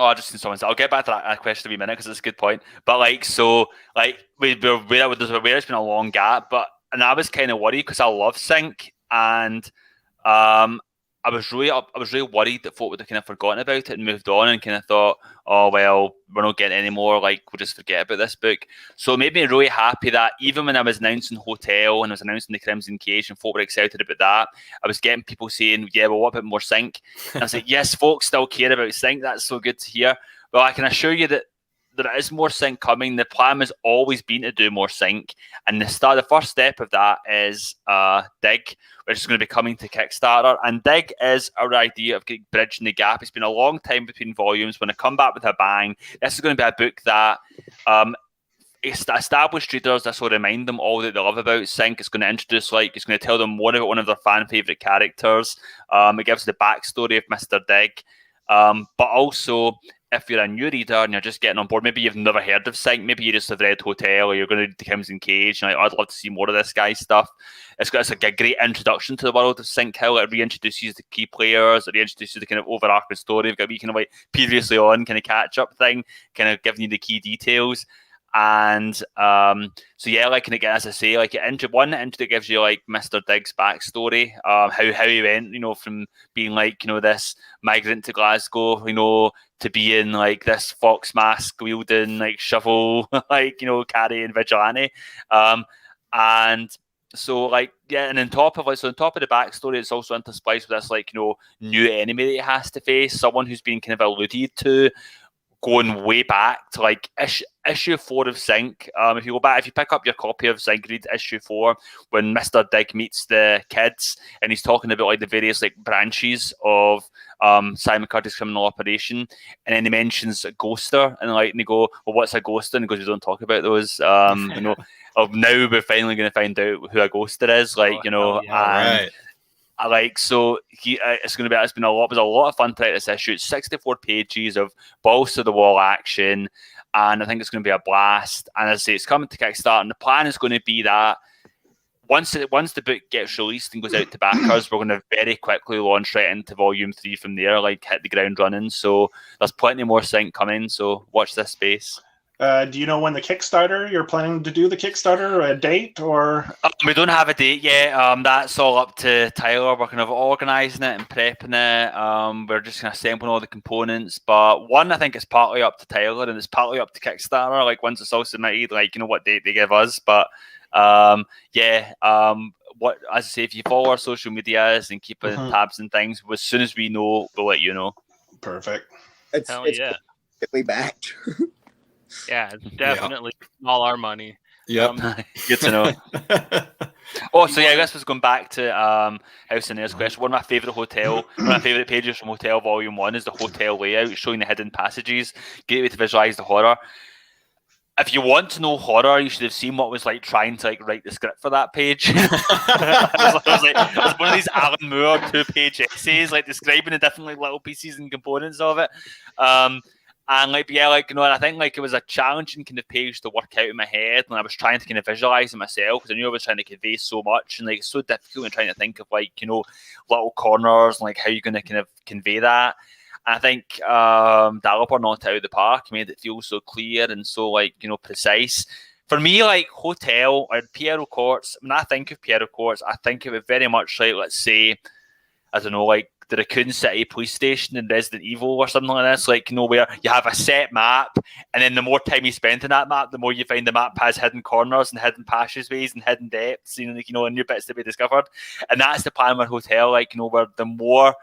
I just seen someone say, I'll get back to that question in a minute because it's a good point. But like, so like there's been a long gap, and I was kind of worried because I love Sync, and I was really worried that folk would have kind of forgotten about it and moved on and kind of thought, oh well, we're not getting any more, like we'll just forget about this book. So it made me really happy that even when I was announcing Hotell and I was announcing the Crimson Cage and folk were excited about that, I was getting people saying, yeah, well, what about more Sync? And I was like, yes, folks still care about Sync. That's so good to hear. Well, I can assure you that there is more Sync coming. The plan has always been to do more Sync, and the first step of that is Dig, which is going to be coming to Kickstarter. And Dig is our idea of bridging the gap. It's been a long time between volumes. When I come back with a bang, this is going to be a book that established readers, this will remind them all that they love about Sync. It's going to introduce, it's going to tell them one of their fan favorite characters. It gives the backstory of Mr. Dig, but also, if you're a new reader and you're just getting on board, maybe you've never heard of Sync, maybe you just have read Hotell, or you're going to read the Crimson Cage, and I'd love to see more of this guy's stuff. It's like a great introduction to the world of Sync Hill. It reintroduces the key players, it reintroduces the kind of overarching story. We've got a wee kind of like previously on kind of catch up thing, kind of giving you the key details. And so yeah, like, and again, as I say, like it gives you like Mr. Dig's backstory, how he went, from being like, this migrant to Glasgow, to being like this fox mask wielding, like shovel, like, carrying vigilante. And so like, yeah, and on top of the backstory, it's also interspliced with this like, new enemy that he has to face, someone who's been kind of alluded to going way back to like issue 4 of Sync. If you go back, if you pick up your copy of Sync, read issue 4 when Mr. Dig meets the kids, and he's talking about like the various like branches of Simon Curtis' criminal operation, and then he mentions a ghoster, and they go, well, what's a ghoster? And he goes, we don't talk about those. Now we're finally going to find out who a ghoster is, Right. So it's been a lot of fun to write this issue. It's 64 pages of balls to the wall action, and I think it's going to be a blast. And as I say, it's coming to Kickstarter, and the plan is going to be that once the book gets released and goes out to backers, we're going to very quickly launch right into Volume 3 from there, like hit the ground running. So there's plenty more Sync coming, so watch this space. Do you know when you're planning to do the Kickstarter, a date, or? We don't have a date yet. That's all up to Tyler. We're kind of organising it and prepping it. We're just kind of assembling all the components. But one, I think it's partly up to Tyler, and it's partly up to Kickstarter. Like once it's all submitted, what date they give us. But what, as I say, if you follow our social medias and keep tabs and things, as soon as we know, we'll let you know. Perfect. It's completely backed. Yeah, it's definitely all our money. Yep. Good to know. Oh, so yeah, this was going back to House and Air's question. One of my favourite pages from Hotell Volume 1 is the hotel layout, showing the hidden passages, great way to visualise the horror. If you want to know horror, you should have seen what was like trying to like write the script for that page. It was one of these Alan Moore 2-page essays, like describing the different like little pieces and components of it. And like, yeah, like, you know, and I think like it was a challenging kind of page to work out in my head, and I was trying to kind of visualize it myself because I knew I was trying to convey so much, and like it's so difficult in trying to think of like, you know, little corners and like how you're going to kind of convey that. And I think Dalibor knocked it out of the park, made it feel so clear and so like, you know, precise. For me, like Hotell or Piero Courts, when I think of Piero Courts, I think of it very much like, let's say, I don't know, like the Raccoon City police station in Resident Evil or something like this, like, you know, where you have a set map, and then the more time you spend in that map, the more you find the map has hidden corners and hidden passageways and hidden depths, you know, and new bits to be discovered. And that's the plan with Hotell, like, you know, where the more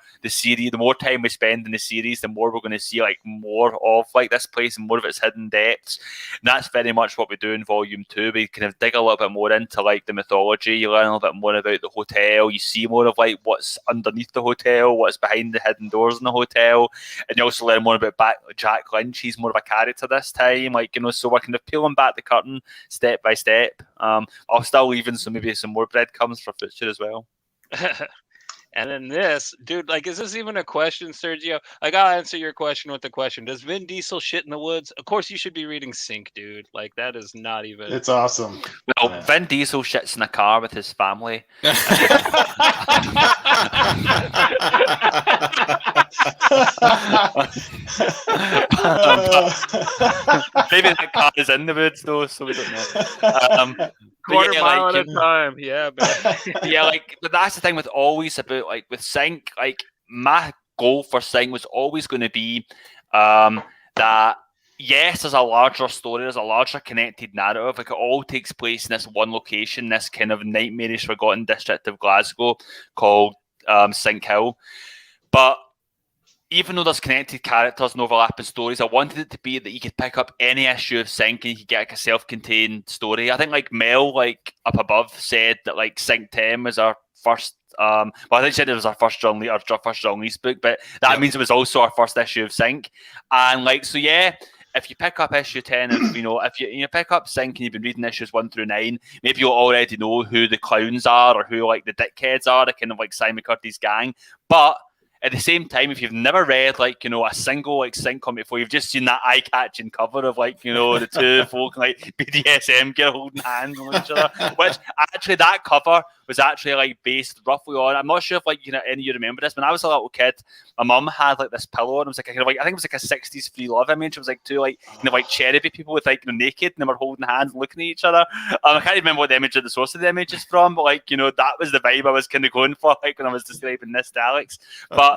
time we spend in the series, the more we're going to see like more of like this place and more of its hidden depths. And that's very much what we do in Volume 2. We kind of dig a little bit more into like the mythology, you learn a little bit more about the hotel, you see more of like what's underneath the hotel, what's behind the hidden doors in the hotel, and you also learn more about Jack Lynch. He's more of a character this time, like, you know, so we're kind of peeling back the curtain step by step. I'll still leaving some more breadcrumbs for future as well. And then this, dude, like, is this even a question, Sergio? I gotta answer your question with the question. Does Vin Diesel shit in the woods? Of course, you should be reading Sync, dude. Like, that is not even... It's awesome. Well, yeah. Vin Diesel shits in a car with his family. Maybe that car is in the woods, though, so we don't know. Quarter mile at a time, yeah, man. Yeah, like, but that's the thing with always about like with Sync. Like, my goal for Sync was always going to be that yes, there's a larger story, there's a larger connected narrative. Like, it all takes place in this one location, this kind of nightmarish forgotten district of Glasgow called Sync Hill. But even though there's connected characters and overlapping stories, I wanted it to be that you could pick up any issue of Sync and you could get like a self-contained story. I think like Mel, like up above, said that like Sync 10 was our first. I think she said it was our first John Lee's book, but that means it was also our first issue of Sync. And like, so yeah, if you pick up issue 10, if you pick up Sync and you've been reading issues 1 through 9, maybe you'll already know who the clowns are or who like the dickheads are, the kind of like Simon Curtis gang, but at the same time, if you've never read like, you know, a single like Sync comic before, you've just seen that eye-catching cover of like, you know, the two folk like BDSM gear holding hands on each other, which actually that cover was actually like based roughly on, I'm not sure if like, you know, any of you remember this, when I was a little kid, my mum had like this pillow and it was like a kind of like, I think it was like a 60s free love image. It was like two like kind of like cherubby people with like, you know, naked and they were holding hands and looking at each other. I can't remember what the image of the source of the image is from, but like, you know, that was the vibe I was kind of going for like when I was describing this to Alex. But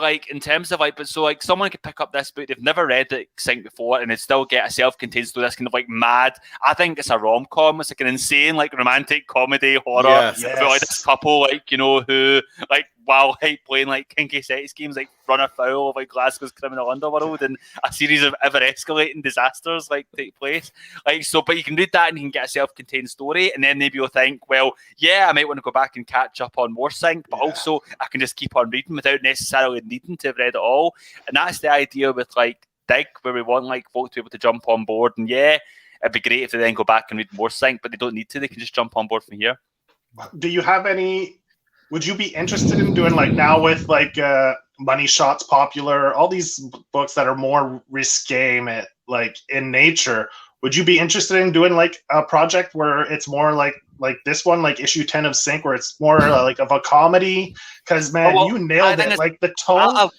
like in terms of like, but so like someone could pick up this book, they've never read it Sync before, and they still get a self-contained story that's kind of like mad. I think it's a rom-com. It's like an insane like romantic comedy horror about like this couple, like, you know, who like while like playing like kinky sex games, like run afoul of like Glasgow's criminal underworld, and a series of ever escalating disasters like take place. Like, so, but you can read that and you can get a self-contained story, and then maybe you'll think, well, yeah, I might want to go back and catch up on more Sync, but also I can just keep on reading without necessarily needing to have read it all. And that's the idea with like Dig, where we want like folk to be able to jump on board, and yeah, it'd be great if they then go back and read more Sync, but they don't need to. They can just jump on board from here. Do you have any? Would you be interested in doing like now with like Money Shots Popular, all these books that are more risque, like in nature? Would you be interested in doing like a project where it's more like this one, like issue 10 of Sync, where it's more like of a comedy? Because man, you nailed it. Like the tone.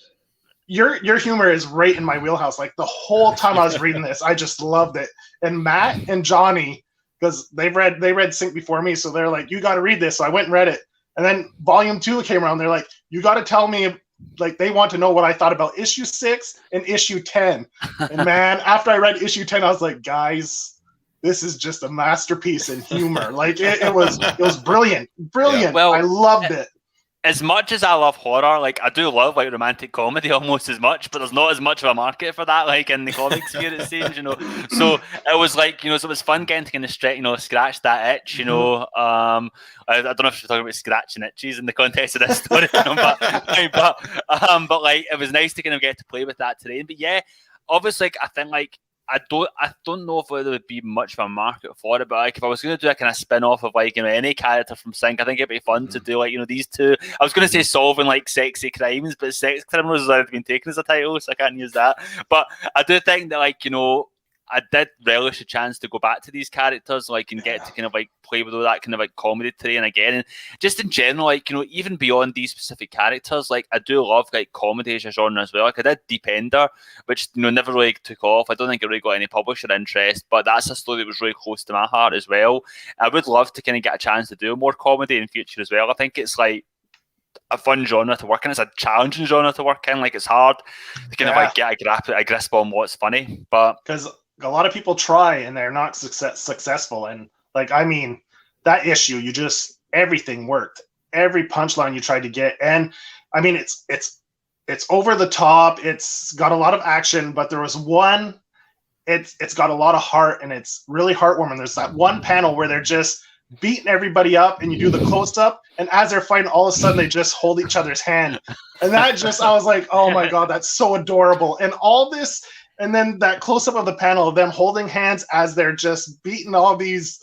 Your humor is right in my wheelhouse. Like the whole time I was reading this, I just loved it. And Matt and Johnny, because they read Sync before me, so they're like, you got to read this. So I went and read it. And then volume 2 came around. They're like, you got to tell me, like, they want to know what I thought about issue 6 and issue 10. And man, after I read issue 10, I was like, guys, this is just a masterpiece in humor. Like it was brilliant. Yeah, well, I loved it. as much as I love horror, like I do love like romantic comedy almost as much, but there's not as much of a market for that like in the comics sphere, it seems, So it was like, so it was fun getting to kind of scratch that itch, I don't know if you're talking about scratching itches in the context of this story, but like it was nice to kind of get to play with that terrain. But yeah, obviously, like, I think like I don't know if there would be much of a market for it, but like if I was going to do a kind of spin off of like any character from Sync, I think it'd be fun to do like these two. I was going to say solving like sexy crimes, but sex criminals has already been taken as a title, so I can't use that. But I do think that like I did relish a chance to go back to these characters, like, and get to kind of like play with all that kind of like comedy terrain again, and just in general, like even beyond these specific characters, like I do love like comedy as a genre as well. Like I did Deep Ender, which never really took off. I don't think it really got any publisher interest, but that's a story that was really close to my heart as well. I would love to kind of get a chance to do more comedy in future as well. I think it's like a fun genre to work in. It's a challenging genre to work in. Like it's hard to kind of like get a grasp on what's funny, but because a lot of people try and they're not successful. And like, I mean, that issue, everything worked. Every punchline you tried to get. And I mean, it's over the top. It's got a lot of action, but there was one, it's got a lot of heart and it's really heartwarming. There's that one panel where they're just beating everybody up and you do the close up. And as they're fighting, all of a sudden they just hold each other's hand. And that I was like, oh my God, that's so adorable. And all this, and then that close-up of the panel of them holding hands as they're just beating all these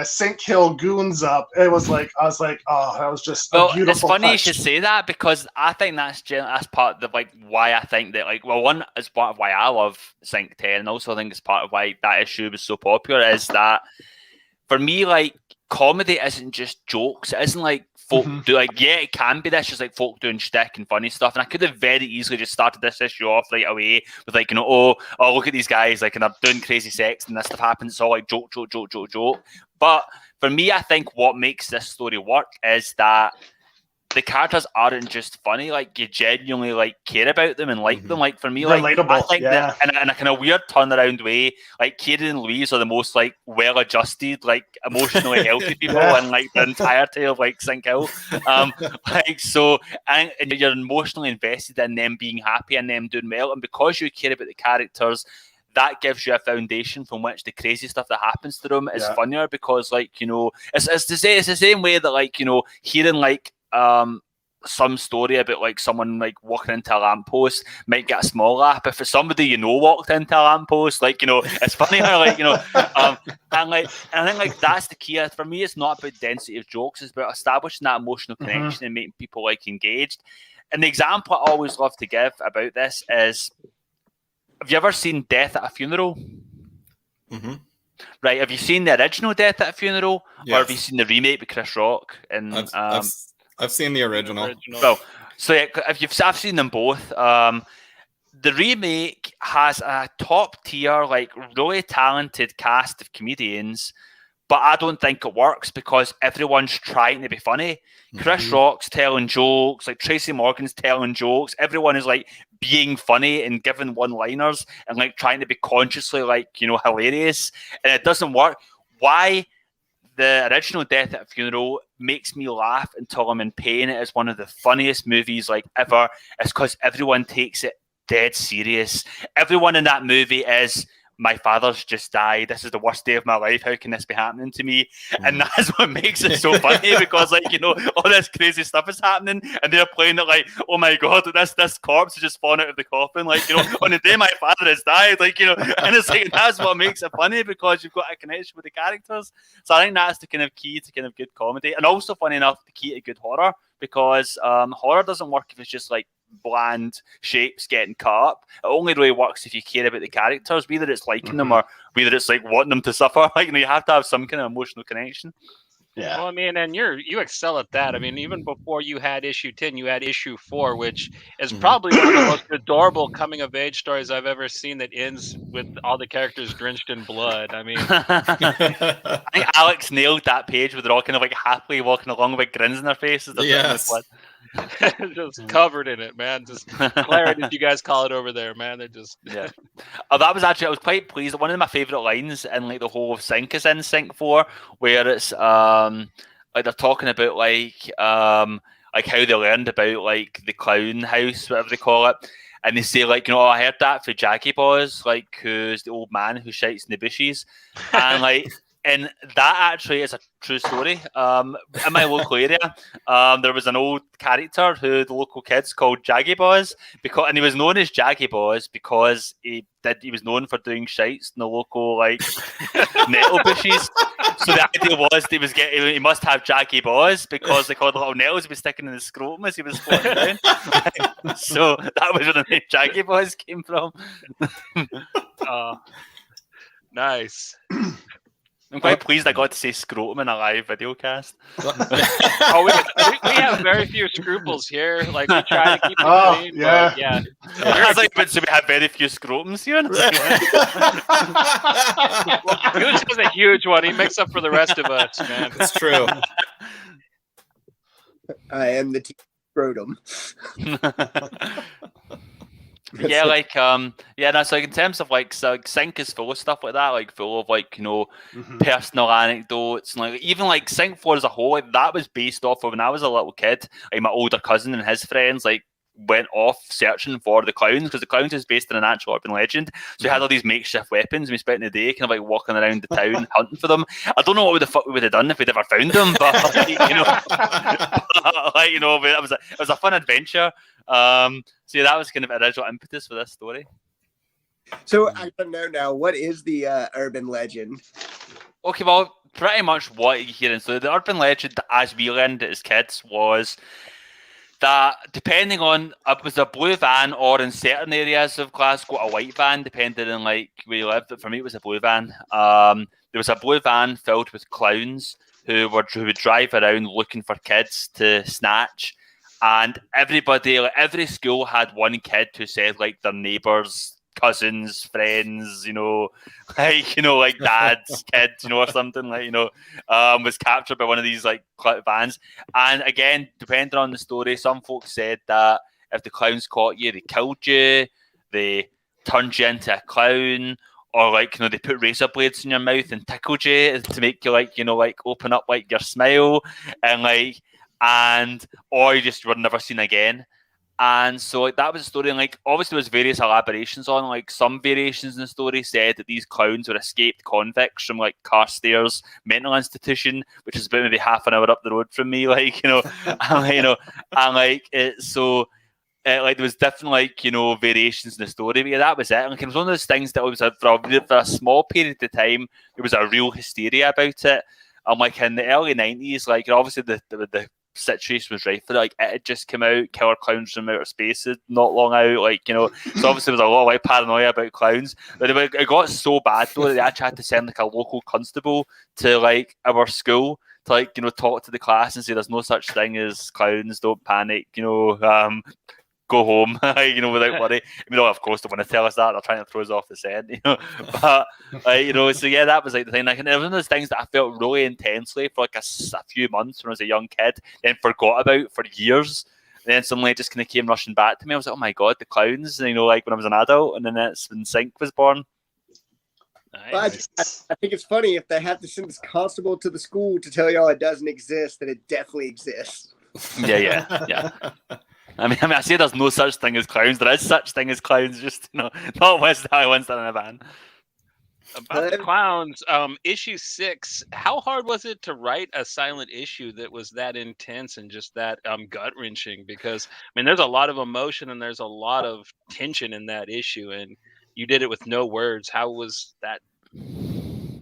Sink Hill goons up. I was like, oh, that was just a beautiful it's funny touch. you should say that, because I think that's part of like why I think that like, well, one is part of why I love Sink 10, and also I think it's part of why that issue was so popular, is that for me, like, comedy isn't just jokes. It isn't like folk do like, yeah, it can be this, just like folk doing shtick and funny stuff. And I could have very easily just started this issue off right away with like, oh, look at these guys, like, and they're doing crazy sex and this stuff happens. It's all like joke. But for me, I think what makes this story work is that the characters aren't just funny. Like, you genuinely like care about them and like them. Like, for me, like, relatable. I think that in a kind of weird turnaround way, like Kieran and Louise are the most like well-adjusted, like emotionally healthy people in like the entirety of like Sink Hill. Like, so, and you're emotionally invested in them being happy and them doing well, and because you care about the characters, that gives you a foundation from which the crazy stuff that happens to them is funnier, because like, it's the same way that like, hearing like some story about like someone like walking into a lamppost might get a small laugh. If it's somebody walked into a lamppost, like, it's funny how like, and I think like that's the key. For me, it's not about density of jokes, it's about establishing that emotional connection and making people like engaged. And the example I always love to give about this is, have you ever seen Death at a Funeral? Right, have you seen the original Death at a Funeral? Yes. Or have you seen the remake with Chris Rock? And I've seen the original. Well, so yeah, I've seen them both. The remake has a top tier, like really talented cast of comedians, but I don't think it works because everyone's trying to be funny. Chris Rock's telling jokes, like Tracy Morgan's telling jokes. Everyone is like being funny and giving one-liners and like trying to be consciously like, hilarious, and it doesn't work. Why? The original Death at a Funeral makes me laugh until I'm in pain. It is one of the funniest movies like ever. It's because everyone takes it dead serious. Everyone in that movie is, my father's just died. This is the worst day of my life. How can this be happening to me? And that's what makes it so funny, because like, all this crazy stuff is happening and they're playing it like, oh my God, this corpse is just falling out of the coffin. Like, on the day my father has died, like, and it's like, that's what makes it funny, because you've got a connection with the characters. So I think that's the kind of key to kind of good comedy. And also, funny enough, the key to good horror, because horror doesn't work if it's just like bland shapes getting cut up. It only really works if you care about the characters, whether it's liking them or whether it's like wanting them to suffer. Like, you have to have some kind of emotional connection. Yeah. Well, I mean, and you excel at that. I mean, even before you had issue 10, you had issue 4, which is probably one of the most adorable coming of age stories I've ever seen, that ends with all the characters drenched in blood. I mean, I think Alex nailed that page where they're all kind of like happily walking along with grins in their faces. Yes. Just covered in it, man. Just clarity, as you guys call it over there, man. They're just that was actually, I was quite pleased. One of my favorite lines in like the whole of Sync is in Sync 4, where it's like they're talking about like like how they learned about like the clown house, whatever they call it. And they say, like, oh, I heard that for Jackie Boss, like, who's the old man who shouts in the bushes. And, like, and that actually is a true story. In my local area, there was an old character who the local kids called Jaggy Boss, and he was known as Jaggy Boss because he was known for doing shites in the local, like, nettle bushes. So the idea was that he must have Jaggy Boss because they called the little nettles would be sticking in his scrotum as he was floating down. So that was where the name Jaggy Boss came from. Nice. I'm quite pleased I got to say scrotum in a live video cast. We have very few scruples here. Like, we try to keep it clean. Yeah. But yeah. I was like, but so we have very few scrotums here. Gooch was a huge one. He makes up for the rest of us, man. It's true. I am the scrotum. Yeah, like so like in terms of like, so Sync is full of stuff like that, like full of like, personal anecdotes, and like even like Sync 4 as a whole, like that was based off of when I was a little kid, like my older cousin and his friends like went off searching for the clowns, because the clowns is based on an actual urban legend. So we had all these makeshift weapons, and we spent the day kind of like walking around the town hunting for them. I don't know what the fuck we would have done if we'd ever found them, but like, it was a fun adventure. So yeah, that was kind of original impetus for this story. So I don't know now, what is the urban legend? Okay, well, pretty much what you're hearing. So the urban legend, as we learned it as kids, was that depending on, it was a blue van, or in certain areas of Glasgow, a white van, depending on like where you lived. But for me, it was a blue van. There was a blue van filled with clowns who would drive around looking for kids to snatch. And everybody, like every school had one kid who said like their neighbours, cousins, friends, like dad's kids, or something, like, was captured by one of these like vans. And again, depending on the story, some folks said that if the clowns caught you, they killed you, they turned you into a clown, or like, they put razor blades in your mouth and tickled you to make you like, open up like your smile, and or you just were never seen again. And so like that was the story, and like obviously there was various elaborations on, like some variations in the story said that these clowns were escaped convicts from like Carstairs mental institution, which is about maybe half an hour up the road from me, like, there was different like variations in the story, but yeah, that was it. Like, it was one of those things that was for a small period of time there was a real hysteria about it. Like in the early 90s, like obviously the situation was right for it. Like it had just come out, Killer Clowns from Outer Space not long out, so obviously there was a lot of like paranoia about clowns, but it got so bad though that they actually had to send like a local constable to like our school to like talk to the class and say there's no such thing as clowns, don't panic, go home, without worry. Even though, of course, they want to tell us that, they're trying to throw us off the scent, But, so yeah, that was like the thing. Like, and it was one of those things that I felt really intensely for like a few months when I was a young kid, then forgot about for years. And then suddenly it just kind of came rushing back to me. I was like, oh my God, the clowns, and, like when I was an adult. And then that's when Sync was born. Nice. Well, I think it's funny if they have to send this constable to the school to tell y'all it doesn't exist, that it definitely exists. Yeah. I mean, I say there's no such thing as clowns. There is such thing as clowns, just not once in a van. About the clowns, issue 6. How hard was it to write a silent issue that was that intense and just that gut wrenching? Because I mean, there's a lot of emotion and there's a lot of tension in that issue, and you did it with no words. How was that?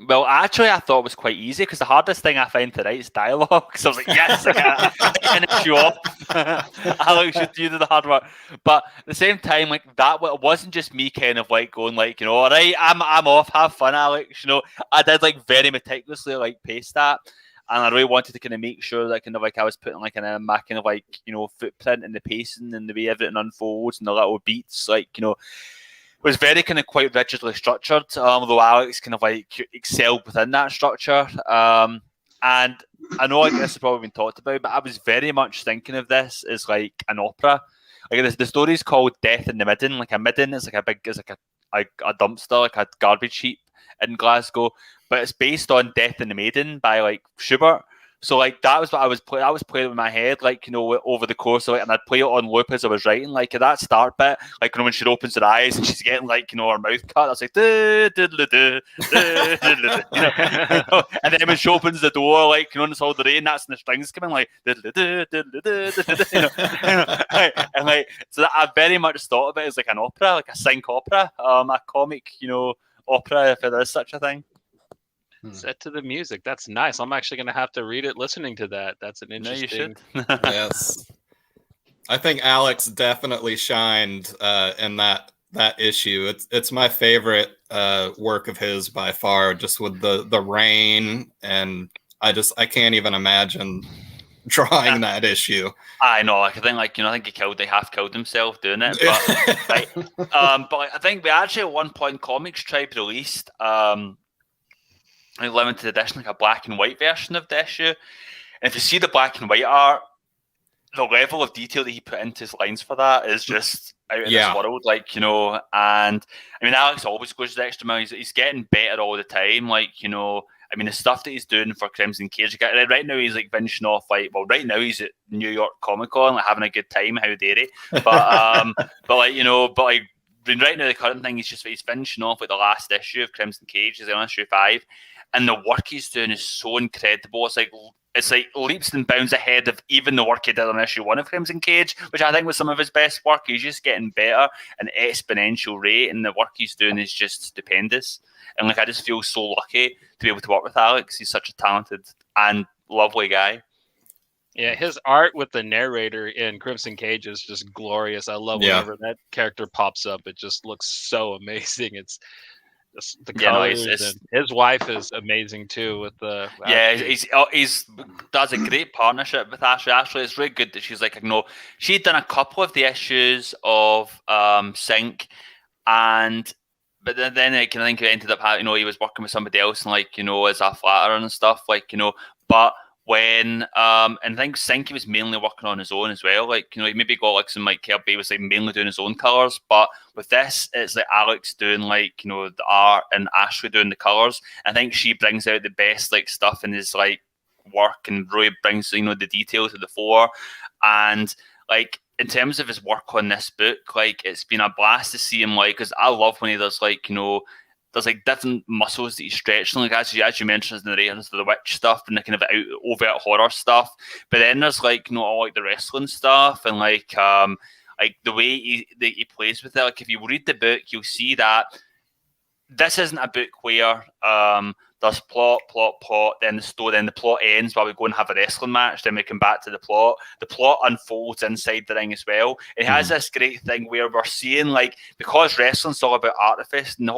Well, actually, I thought it was quite easy, because the hardest thing I find to write is dialogue. So I was like, yes, I can finish you off. Alex, you do the hard work. But at the same time, like that, it wasn't just me kind of like going like, all right, I'm off, have fun, Alex. I did like very meticulously like pace that. And I really wanted to kind of make sure that kind of like I was putting like my kind of like, footprint in the pacing and the way everything unfolds and the little beats, like, was very kind of quite rigidly structured, although Alex kind of like excelled within that structure. And I know like this has probably been talked about, but I was very much thinking of this as like an opera. Like the story is called Death in the Midden. Like a midden is like a dumpster, like a garbage heap in Glasgow, but it's based on Death in the Maiden by like Schubert. So like that was what I was playing. I was playing with my head, like, you know, over the course of it, and I'd play it on loop as I was writing. Like at that start bit, like, you know, when she opens her eyes and she's getting, like, you know, her mouth cut, I was like, duh, duh, duh, duh, duh, duh, duh, you know? And then when she opens the door, like, you know, and it's all the rain, that's when the strings coming, like, duh, duh, duh, duh, duh, duh, duh, duh, you know? And like, so that I very much thought of it as like an opera, like a sync opera, a comic, you know, opera, if there is such a thing. Set to the music. That's nice. I'm actually going to have to read it listening to that. That's an interesting. No, you should. Yes. I think Alex definitely shined in that issue. It's my favorite work of his by far, just with the rain, and I can't even imagine drawing that issue. I know, like, I think, like, you know, I think he half killed himself doing it, but like, but like, I think we actually at one point Comics Tribe released a limited edition, like a black and white version of the issue. And if you see the black and white art, the level of detail that he put into his lines for that is just out of this world, like, you know. And I mean, Alex always goes the extra mile. He's getting better all the time, like, you know. I mean, the stuff that he's doing for Crimson Cage, right now he's like finishing off, like, well, right now he's at New York Comic Con, like having a good time. How dare he? But but like, you know, but like right now the current thing, he's finishing off with the last issue of Crimson Cage, is on issue 5, and the work he's doing is so incredible. It's like leaps and bounds ahead of even the work he did on issue 1 of Crimson Cage, which I think was some of his best work. He's just getting better at an exponential rate, and the work he's doing is just stupendous. And like, I just feel so lucky to be able to work with Alex. He's such a talented and lovely guy. Yeah, his art with the narrator in Crimson Cage is just glorious. I love whenever that character pops up. It just looks so amazing. It's just the colors, and his wife is amazing too. With the he's does a great partnership with Ashley. Ashley, it's really good that she's like, you know, she'd done a couple of the issues of Sync, but then I think he ended up having, you know, he was working with somebody else, and like, you know, as a flatterer and stuff, like, you know. But when and I think Sync he was mainly working on his own as well, like, you know, he maybe got like some, like, Kirby was like mainly doing his own colours, but with this it's like Alex doing, like, you know, the art and Ashley doing the colours. I think she brings out the best, like, stuff in his, like, work, and really brings, you know, the detail to the fore. And like, in terms of his work on this book, like, it's been a blast to see him, like, because I love when he does, like, you know, there's like different muscles that he's stretching, like as you mentioned, as narrators, the witch stuff and the kind of overt horror stuff. But then there's, like, you know, all like the wrestling stuff, and like the way he plays with it. Like, if you read the book, you'll see that this isn't a book where there's plot, then the story, then the plot ends while we go and have a wrestling match, then we come back to the plot. The plot unfolds inside the ring as well. It has this great thing where we're seeing, like, because wrestling's all about artifice, and the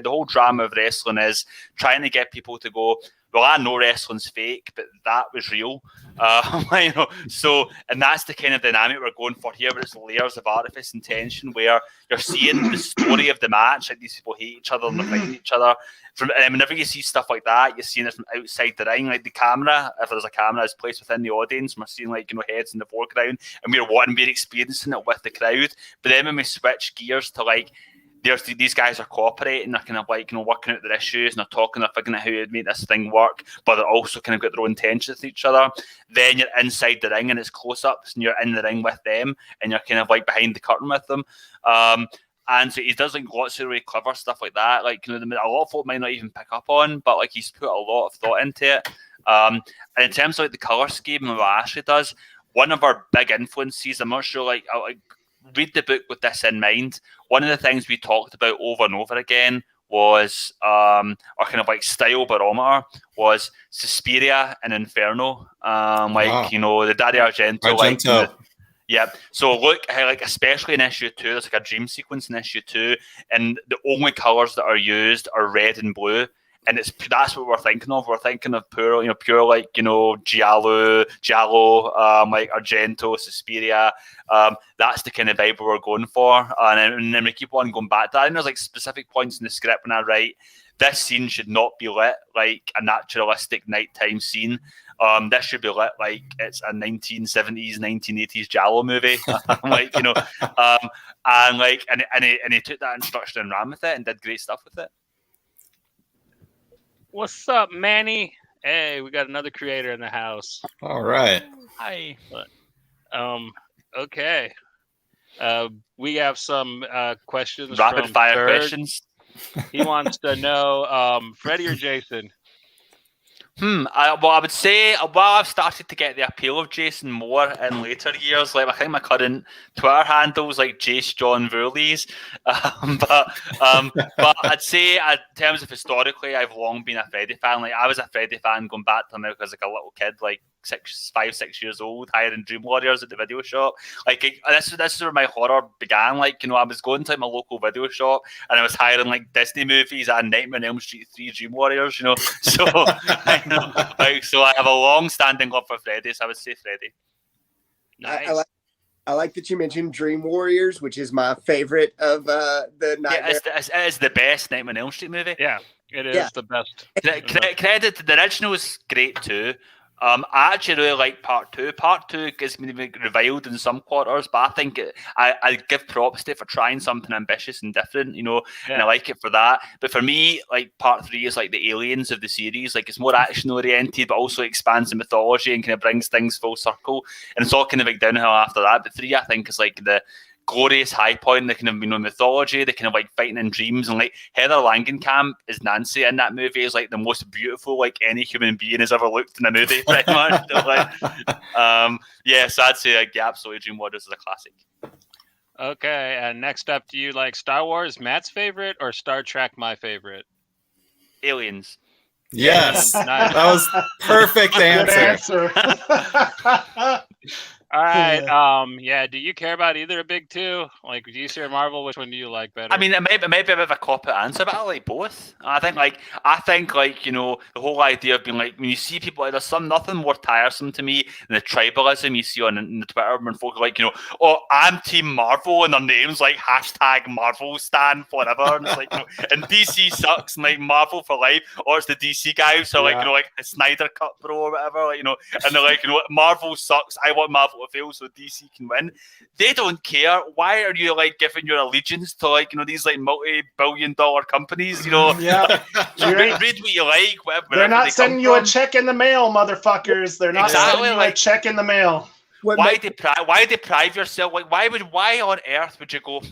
whole drama of wrestling is trying to get people to go, well, I know wrestling's fake, but that was real. You know, so, and that's the kind of dynamic we're going for here, where it's layers of artifice and tension, where you're seeing the story of the match, like these people hate each other and they're fighting each other. And whenever you see stuff like that, you're seeing it from outside the ring, like the camera, if there's a camera, is placed within the audience, and we're seeing, like, you know, heads in the foreground, and we're experiencing it with the crowd. But then when we switch gears to, like, these guys are cooperating, they're kind of, like, you know, working out their issues, and they're talking, they're figuring out how to make this thing work, but they're also kind of got their own tensions with each other. Then you're inside the ring, and it's close-ups, and you're in the ring with them, and you're kind of like behind the curtain with them. And so he does, like, lots of really clever stuff like that. Like, you know, a lot of folk might not even pick up on, but like, he's put a lot of thought into it. And in terms of, like, the color scheme and what Ashley does, one of our big influences, I'm not sure, like, I'll read the book with this in mind. One of the things we talked about over and over again was our kind of, like, style barometer was Suspiria and Inferno. You know, the Dario Argento. Like, yeah. So look, like, especially in issue 2, there's like a dream sequence in issue 2, and the only colours that are used are red and blue. And that's what we're thinking of. We're thinking of pure, like, you know, Giallo, like Argento, Suspiria. That's the kind of vibe we're going for. And then we keep on going back to that. And there's, like, specific points in the script when I write, this scene should not be lit like a naturalistic nighttime scene. This should be lit like it's a 1970s, 1980s Giallo movie. Like, you know, and he took that instruction and ran with it and did great stuff with it. What's up, Manny? Hey, we got another creator in the house. All right. Hi. Okay. We have some questions Rapid from fire Third. questions. He wants to know, Freddie or Jason? I would say, while I've started to get the appeal of Jason more in later years, like I think my current Twitter handle's like Jace John Voorlees, but I'd say in terms of historically, I've long been a Freddy fan. Like I was a Freddy fan going back to now because like a little kid, like 5-6 years old, hiring Dream Warriors at the video shop. Like this is where my horror began. Like I was going to my local video shop and I was hiring like Disney movies and Nightmare on Elm Street 3 Dream Warriors. So. So I have a long-standing love for Freddy, so I would say Freddy. Nice. I like that you mentioned Dream Warriors, which is my favorite of the Nightmare. Yeah, it is the best Nightmare on Elm Street movie. Yeah, it is the best. Credit to the original is great too. I actually really like part 2. Part 2 gets me reviled in some quarters, but I think I give props to it for trying something ambitious and different, and I like it for that. But for me, like part 3 is like the aliens of the series. Like it's more action oriented, but also expands the mythology and kind of brings things full circle. And it's all kind of like downhill after that. But 3, I think, is like the glorious high point, the kind of mythology, the kind of like fighting in dreams, and like Heather Langenkamp as Nancy in that movie is like the most beautiful like any human being has ever looked in a movie, pretty much. So I'd say like absolutely Dream Warriors is a classic. Okay, and next up, do you like Star Wars, Matt's favorite, or Star Trek, my favorite? Aliens. Yes, Nice. that was perfect Good answer. answer. All right. Do you care about either of big two? Like DC or Marvel? Which one do you like better? I mean, it might be a bit of a cop-out answer, but I like both. I think the whole idea of being like, when you see people, there's nothing more tiresome to me than the tribalism you see on the Twitter when folk are like, I'm Team Marvel, and their names like #Marvel Stan forever, and it's like, and DC sucks, and like Marvel for life, or it's the DC guys, so like a Snyder Cut bro or whatever, and they're like, Marvel sucks. I want Marvel to fail so DC can win. They don't care. Why are you like giving your allegiance to like these like multi-billion-dollar companies? Read what you like. Whatever, They're not sending you a check in the mail, motherfuckers. They're not sending you a check in the mail. Why deprive yourself? Like, why on earth would you go?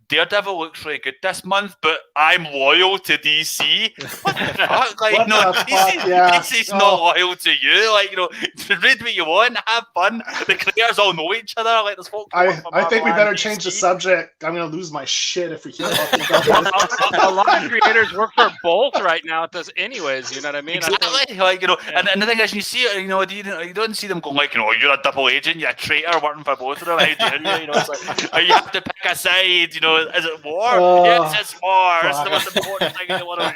Daredevil looks really good this month, but I'm loyal to DC. What the fuck? Like, DC's not loyal to you. Like, read what you want, have fun. The creators all know each other. Like, there's folks. I think we better change the subject. I'm gonna lose my shit if we keep talking about this. A lot of creators work for both right now. It does anyways. You know what I mean? Exactly. And the thing is, you see it. You don't see them going like, you're a double agent, you're a traitor working for both of them. How dare you? It's like, you have to pick a side. Is it war? Yes, it's war. It's the most important thing in the world. I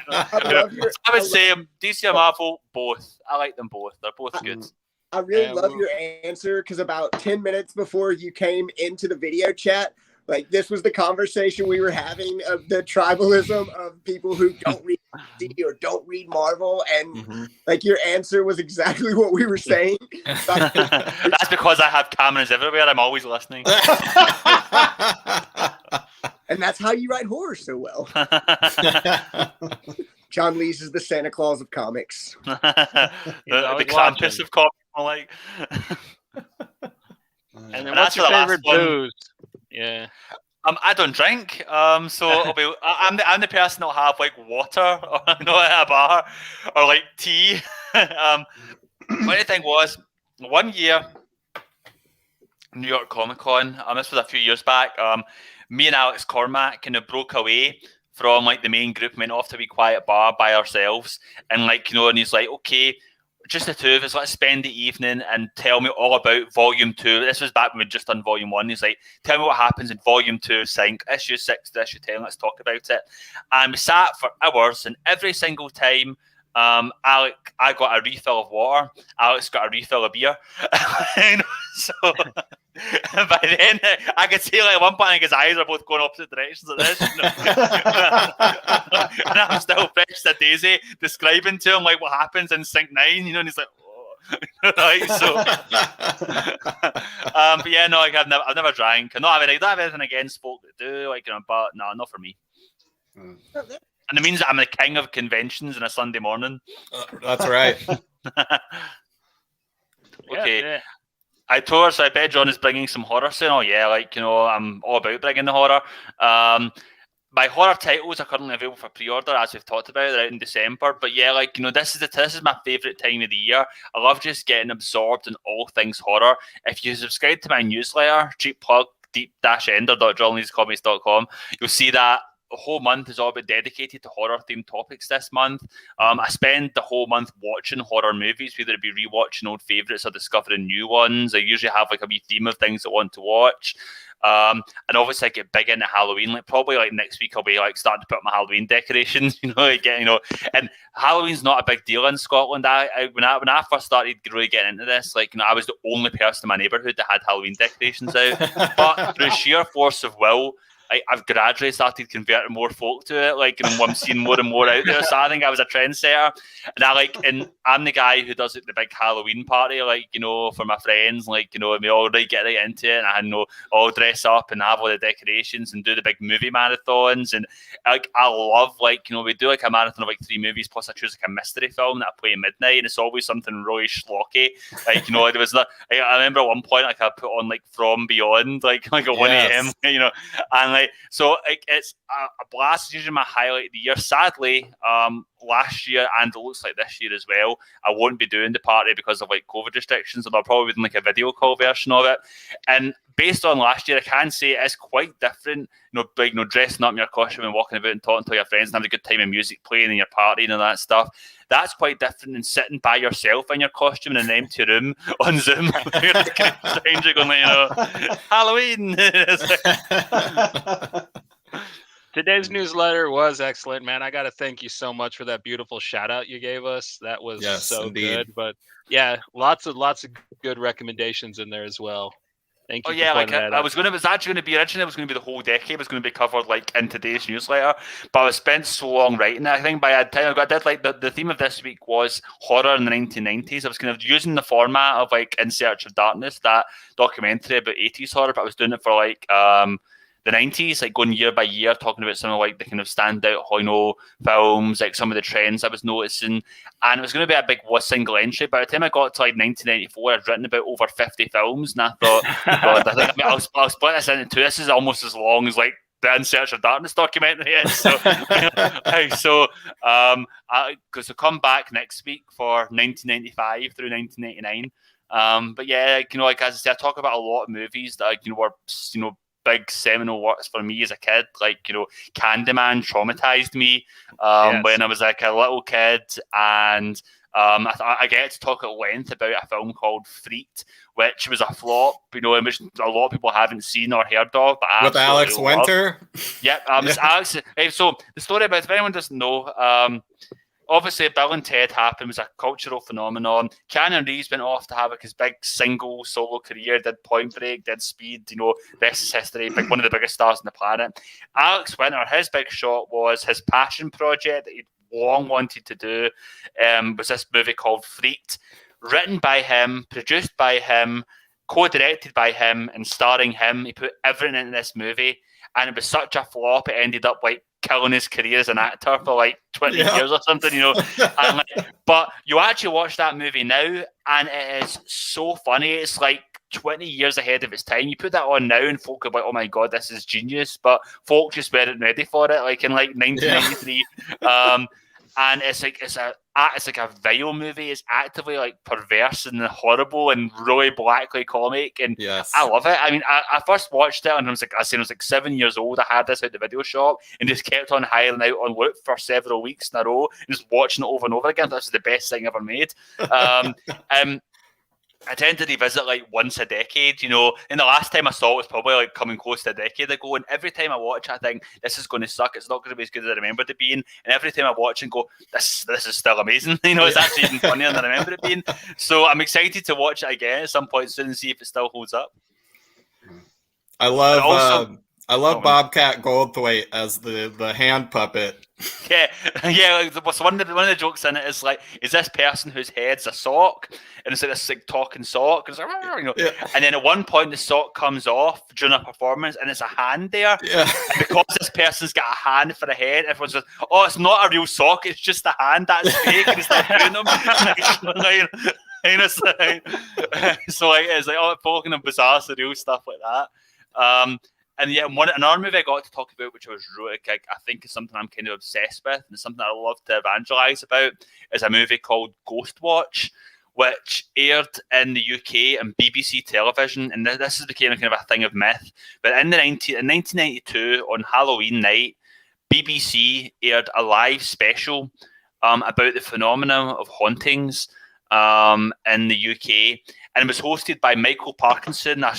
would say DC and Marvel, both. I like them both. They're both good. I really love your answer because about 10 minutes before you came into the video chat, like this was the conversation we were having of the tribalism of people who don't read DC or don't read Marvel, and like your answer was exactly what we were saying. That's because I have cameras everywhere. I'm always listening. And that's how you write horror so well. John Lees is the Santa Claus of comics. the Krampus of comics, like. And then what's your favorite booze? Yeah. I don't drink, so I'm the person that'll have like water, or at a bar, or like tea. Funny thing was, one year, New York Comic Con. This was a few years back. Me and Alex Cormack kind of broke away from like the main group and went off to a wee quiet bar by ourselves. And like, and he's like, okay, just the two of us, let's spend the evening and tell me all about Volume 2. This was back when we'd just done Volume 1. He's like, tell me what happens in Volume 2, Sync, Issue 6 to Issue 10, let's talk about it. And we sat for hours, and every single time, I got a refill of water. Alex got a refill of beer. So by then, I could see like at one point his eyes are both going opposite directions at this. And I'm still fresh as a daisy describing to him like what happens in Sync 9, and he's like, oh. Right, so but yeah, no, like I've never drank. I don't have anything against folk that do, like, but no, not for me. And it means that I'm the king of conventions on a Sunday morning. That's right. Okay. Yeah. I told her, so I bet John is bringing some horror soon. Oh yeah, I'm all about bringing the horror. My horror titles are currently available for pre-order, as we've talked about. They're out in December. But yeah, this is my favourite time of the year. I love just getting absorbed in all things horror. If you subscribe to my newsletter, cheap plug, deep-ender.johnleescomics.com, you'll see that the whole month is all been dedicated to horror-themed topics this month. I spend the whole month watching horror movies, whether it be rewatching old favourites or discovering new ones. I usually have a wee theme of things I want to watch. And obviously I get big into Halloween. Probably next week I'll be starting to put up my Halloween decorations. And Halloween's not a big deal in Scotland. When I first started really getting into this, I was the only person in my neighbourhood that had Halloween decorations out. But through sheer force of will, I've gradually started converting more folk to it, I'm seeing more and more out there. So I think I was a trendsetter, and I'm the guy who does the big Halloween party, for my friends, and we all get right into it, and I all dress up and have all the decorations and do the big movie marathons, and I love we do a marathon of 3 movies, plus I choose a mystery film that I play at midnight, and it's always something really schlocky. There was I remember at one point I put on From Beyond, at 1 a.m. And it's a blast. It's usually my highlight of the year. Sadly, last year, and it looks like this year as well, I won't be doing the party because of COVID restrictions, and I'll probably be doing a video call version of it. And based on last year, I can say it's quite different. Dressing up in your costume and walking about and talking to your friends and having a good time of music playing in your party and all that stuff. That's quite different than sitting by yourself in your costume in an empty room on Zoom. Stranger going, Halloween. Today's newsletter was excellent, man. I got to thank you so much for that beautiful shout out you gave us. That was good. But yeah, lots of good recommendations in there as well. Thank you. It was actually going to be originally. It was going to be the whole decade. It was going to be covered in today's newsletter. But I spent so long writing it. I think by the time I did the theme of this week was horror in the 1990s. I was kind of using the format of In Search of Darkness, that documentary about 80s horror, but I was doing it for the 90s, going year by year, talking about some of the kind of standout films, some of the trends I was noticing. And it was going to be a big single entry. By the time I got to 1994, I'd written about over 50 films, and I thought, God, I think I'll split this into 2. This is almost as long as the In Search of Darkness documentary is. So, because to come back next week for 1995 through 1999. But yeah, as I say, I talk about a lot of movies that were big seminal works for me as a kid. Candyman traumatized me when I was a little kid, and I get to talk at length about a film called Freaked, which was a flop, which a lot of people haven't seen or heard of. But with Alex Winter? Yep, it's Alex. So the story about, if anyone doesn't know, obviously Bill and Ted happened, was a cultural phenomenon. Keanu Reeves went off to have his big single solo career, did Point Break, did Speed, rest is history, one of the biggest stars on the planet. Alex Winter, his big shot was his passion project that he'd long wanted to do, was this movie called Freaked, written by him, produced by him, co-directed by him, and starring him. He put everything into this movie, and it was such a flop, it ended up killing his career as an actor for 20 years or something, And, but you actually watch that movie now, and it is so funny. It's 20 years ahead of its time. You put that on now, and folk are like, "Oh my god, this is genius!" But folk just weren't ready for it, in 1993. And it's a vile movie. It's actively perverse and horrible and really blackly comic. And I love it. I mean, I first watched it and I was 7 years old. I had this at the video shop and just kept on hiring out on loop for several weeks in a row, and just watching it over and over again. This is the best thing ever made. I tend to revisit once a decade, and the last time I saw it was probably coming close to a decade ago, and every time I watch it, I think this is going to suck, it's not going to be as good as I remembered it being, and every time I watch it and go, this is still amazing, it's actually even funnier than I remember it being. So I'm excited to watch it again at some point soon and see if it still holds up. I love I love Bobcat Goldthwait as the hand puppet. Yeah, yeah. Like, so one of the jokes in it is like, is this person whose head's a sock, and it's like this like talking sock, and it's like, you know. Yeah. And then at one point the sock comes off during a performance, and it's a hand there. Yeah. And because this person's got a hand for a head, everyone says, "Oh, it's not a real sock; it's just a hand that's fake." And it's like doing them. So like it's like fucking bizarre, surreal stuff like that. And yeah, another movie I got to talk about, which I was really, I think is something I'm kind of obsessed with, and something I love to evangelize about, is a movie called Ghost Watch, which aired in the UK and BBC television, and this has become kind of a thing of myth. But in 1992, on Halloween night, BBC aired a live special about the phenomenon of hauntings in the UK, and it was hosted by Michael Parkinson, a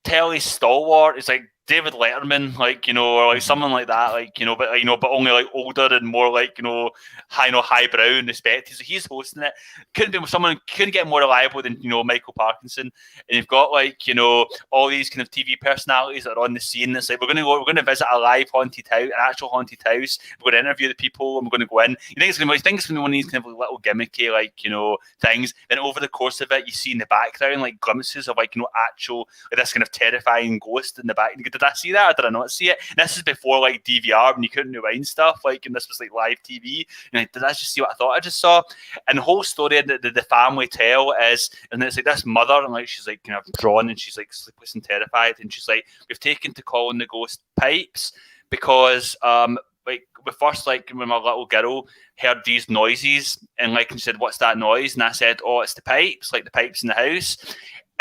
telly stalwart. It's like David Letterman, like, you know, or like someone like that, like, you know, but only like older and more like, you know, highbrow and respected. So he's hosting it. Couldn't get more reliable than, you know, Michael Parkinson. And you've got like, you know, all these kind of TV personalities that are on the scene. It's like we're gonna visit a live haunted house, an actual haunted house. We're gonna interview the people and we're gonna go in. You think it's gonna be one of these kind of little gimmicky, like, you know, things. Then over the course of it, you see in the background like glimpses of like, you know, actual like this kind of terrifying ghost in the back. Did I see that or did I not see it? And this is before like DVR when you couldn't rewind stuff, like, and this was like live TV. And like, did I just see what I thought I just saw? And the whole story that the family tell is, and it's like this mother, and like she's like kind of drawn and she's like sleepless and terrified, and she's like, we've taken to calling the ghost Pipes because like we first, like when my little girl heard these noises and like and said, what's that noise? And I said, oh, it's the pipes, like the pipes in the house.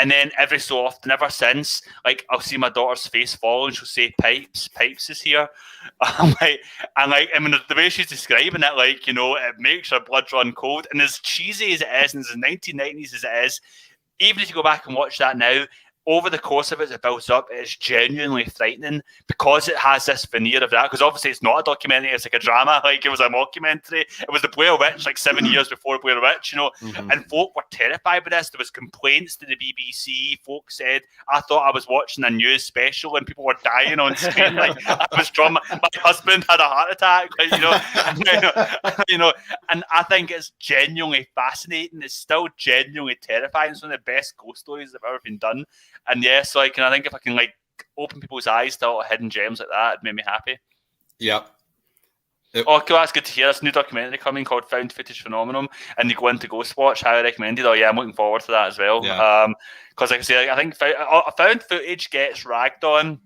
And then every so often, ever since, like I'll see my daughter's face fall and she'll say, "Pipes is here." I mean, the way she's describing it, like, you know, it makes her blood run cold. And as cheesy as it is, and as 1990s as it is, even if you go back and watch that now, over the course of it, as it builds up, it's genuinely frightening because it has this veneer of that. Because obviously it's not a documentary, it's like a drama, like it was a mockumentary. It was the Blair Witch, like 7 years before Blair Witch, you know. Mm-hmm. And folk were terrified by this. There was complaints to the BBC. Folk said, I thought I was watching a news special and people were dying on screen. Like I was drunk. My husband had a heart attack, like, you know. And I think it's genuinely fascinating. It's still genuinely terrifying. It's one of the best ghost stories that have ever been done. And yeah, so I think if I can like open people's eyes to all hidden gems like that, it'd make me happy. Yep. Oh, cool, that's good to hear. There's a new documentary coming called Found Footage Phenomenon, and you go into Ghost Watch, highly recommended. Oh yeah, I'm looking forward to that as well. Yeah. Because like I say, I think found footage gets ragged on.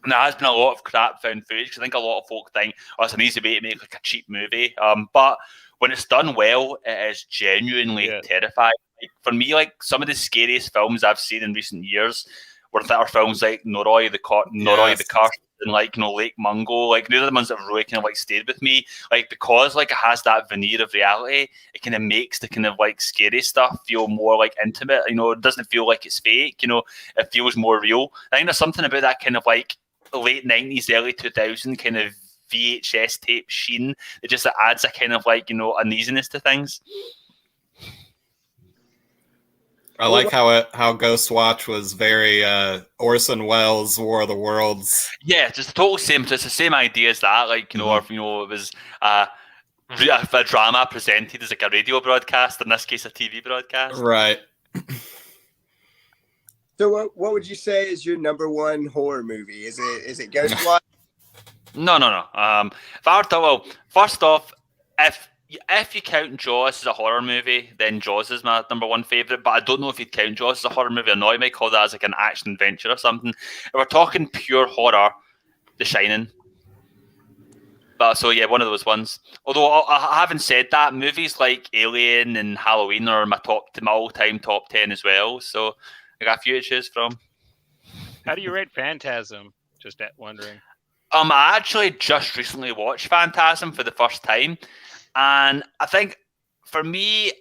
And there has been a lot of crap found footage because I think a lot of folk think, oh, it's an easy way to make like a cheap movie. But when it's done well, it is genuinely terrifying. Like, for me, like some of the scariest films I've seen in recent years were films like Noroi the Curse, and like, you know, Lake Mungo. Like these are the ones that really kind of like stayed with me. Like because like it has that veneer of reality, it kind of makes the kind of like scary stuff feel more like intimate. You know, it doesn't feel like it's fake. You know, it feels more real. I think there's something about that kind of like late 90s, early 2000s kind of VHS tape sheen. It just adds a kind of like, you know, uneasiness to things. I like how Ghost Watch was very Orson Welles' War of the Worlds. Yeah, just the total same. It's the same idea as that. Like, you know, or, you know, it was a drama presented as like a radio broadcast. In this case, a TV broadcast. Right. So, what would you say is your number one horror movie? Is it Ghost Watch? No. If I were to, well, first off, if you count Jaws as a horror movie, then Jaws is my number one favourite. But I don't know if you'd count Jaws as a horror movie or not. You might call that as like an action adventure or something. If we're talking pure horror, The Shining. But so yeah, one of those ones. Although I haven't said that, movies like Alien and Halloween are my all-time top 10 as well. So I got a few to choose from. How do you rate Phantasm? Just wondering. I actually just recently watched Phantasm for the first time. And I think, for me,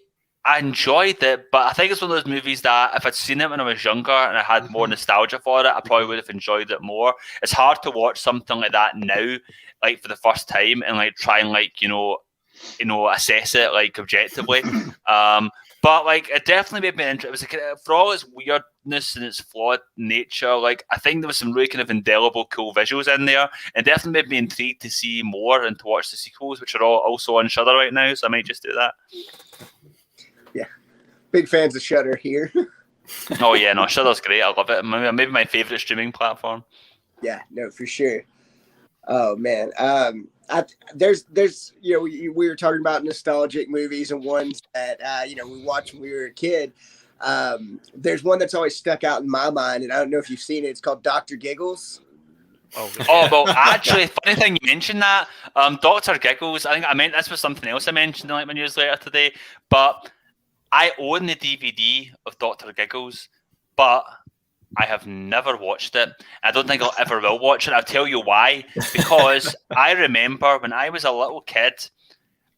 I enjoyed it, but I think it's one of those movies that if I'd seen it when I was younger and I had more nostalgia for it, I probably would have enjoyed it more. It's hard to watch something like that now, like for the first time, and like try and like, you know, assess it like objectively. But like, it definitely made me interested. It was like, for all its weirdness and its flawed nature, like I think there was some really kind of indelible, cool visuals in there, and definitely made me intrigued to see more and to watch the sequels, which are all also on Shudder right now. So I might just do that. Yeah, big fans of Shudder here. Oh yeah, no, Shudder's great. I love it. Maybe my favorite streaming platform. Yeah, no, for sure. Oh man, there's we were talking about nostalgic movies and ones that we watched when we were a kid. There's one that's always stuck out in my mind, and I don't know if you've seen it. It's called Dr. Giggles. Oh, yeah. Oh well, actually, funny thing you mentioned that. Dr. Giggles. I think I meant this was something else I mentioned in like my newsletter today. But I own the DVD of Dr. Giggles, but I have never watched it. I don't think I'll ever will watch it. I'll tell you why. Because I remember when I was a little kid,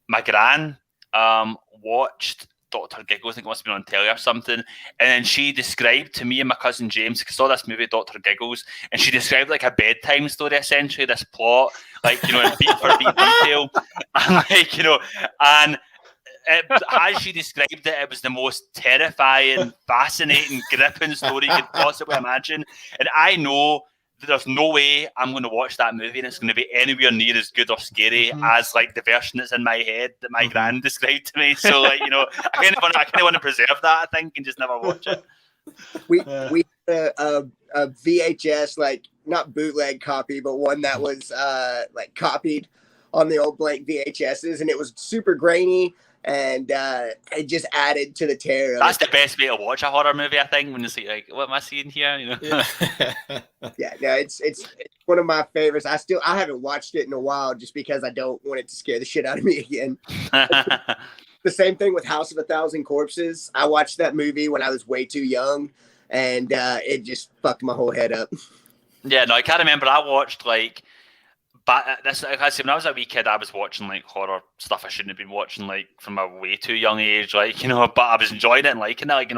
my gran watched Dr. Giggles. I think it must have been on telly or something. And then she described to me and my cousin James, because I saw this movie, Dr. Giggles, and she described like a bedtime story, essentially, this plot, like, in beat for beat detail. And like, and as she described it, it was the most terrifying, fascinating, gripping story you could possibly imagine. And I know that there's no way I'm going to watch that movie and it's going to be anywhere near as good or scary as like the version that's in my head that my gran described to me. So like, I kind of want to preserve that, I think, and just never watch it. We had a VHS, like not bootleg copy, but one that was like copied on the old blank VHSs, and it was super grainy. And it just added to the terror. That's the best way to watch a horror movie, I think, when you see like, what am I seeing here? Yeah, no, it's one of my favorites. I haven't watched it in a while just because I don't want it to scare the shit out of me again. The same thing with House of a Thousand Corpses. I watched that movie when I was way too young, and it just fucked my whole head up. Yeah, no, I can't remember. I watched like. But like I said, when I was a wee kid, I was watching like horror stuff I shouldn't have been watching, like from a way too young age, like but I was enjoying it and liking it, like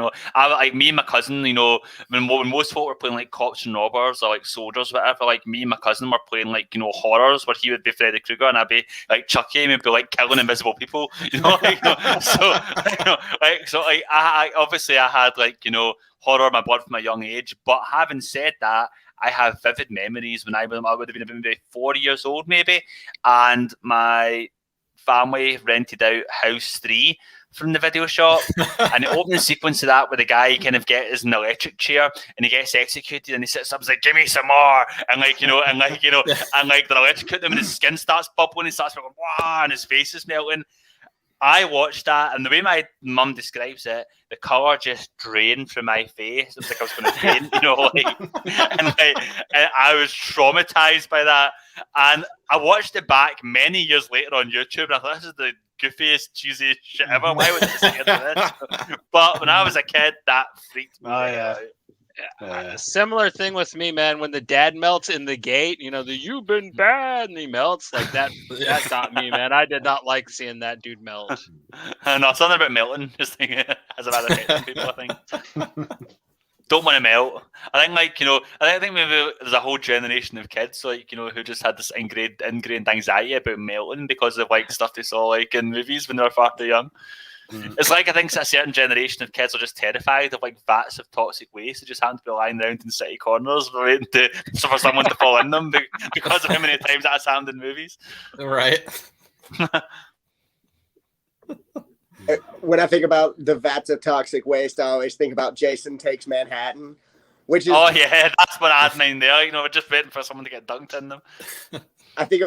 me and my cousin, when most folk were playing like cops and robbers or like soldiers, whatever, like me and my cousin were playing like horrors where he would be Freddy Krueger and I'd be like Chucky and we'd be like killing invisible people, so I obviously I had like horror in my blood from a young age, but having said that, I have vivid memories when I would have been maybe 4 years old, maybe, and my family rented out House 3 from the video shop, and the opening sequence of that, where the guy kind of gets an electric chair and he gets executed, and he sits up and is like, "Give me some more," and they're electrocuting him, and his skin starts bubbling, he starts going, "Wow," and his face is melting. I watched that, and the way my mum describes it, the colour just drained from my face. It was like I was going to faint, and I was traumatised by that. And I watched it back many years later on YouTube, and I thought, this is the goofiest, cheesiest shit ever. Why would I say this? But when I was a kid, that freaked me out. A similar thing with me, man. When the dad melts in the gate, the "you've been bad" and he melts like that. That got me, man. I did not like seeing that dude melt. No, something about melting just has a bad effect on people, I think. Don't want to melt. I think I think maybe there's a whole generation of kids who just had this ingrained anxiety about melting because of like stuff they saw like in movies when they were far too young. It's like I think a certain generation of kids are just terrified of like vats of toxic waste that just happen to be lying around in city corners waiting for someone to fall in them because of how many times that's happened in movies. Right. When I think about the vats of toxic waste, I always think about Jason Takes Manhattan, which is that's what I had in mind there. We're just waiting for someone to get dunked in them. I think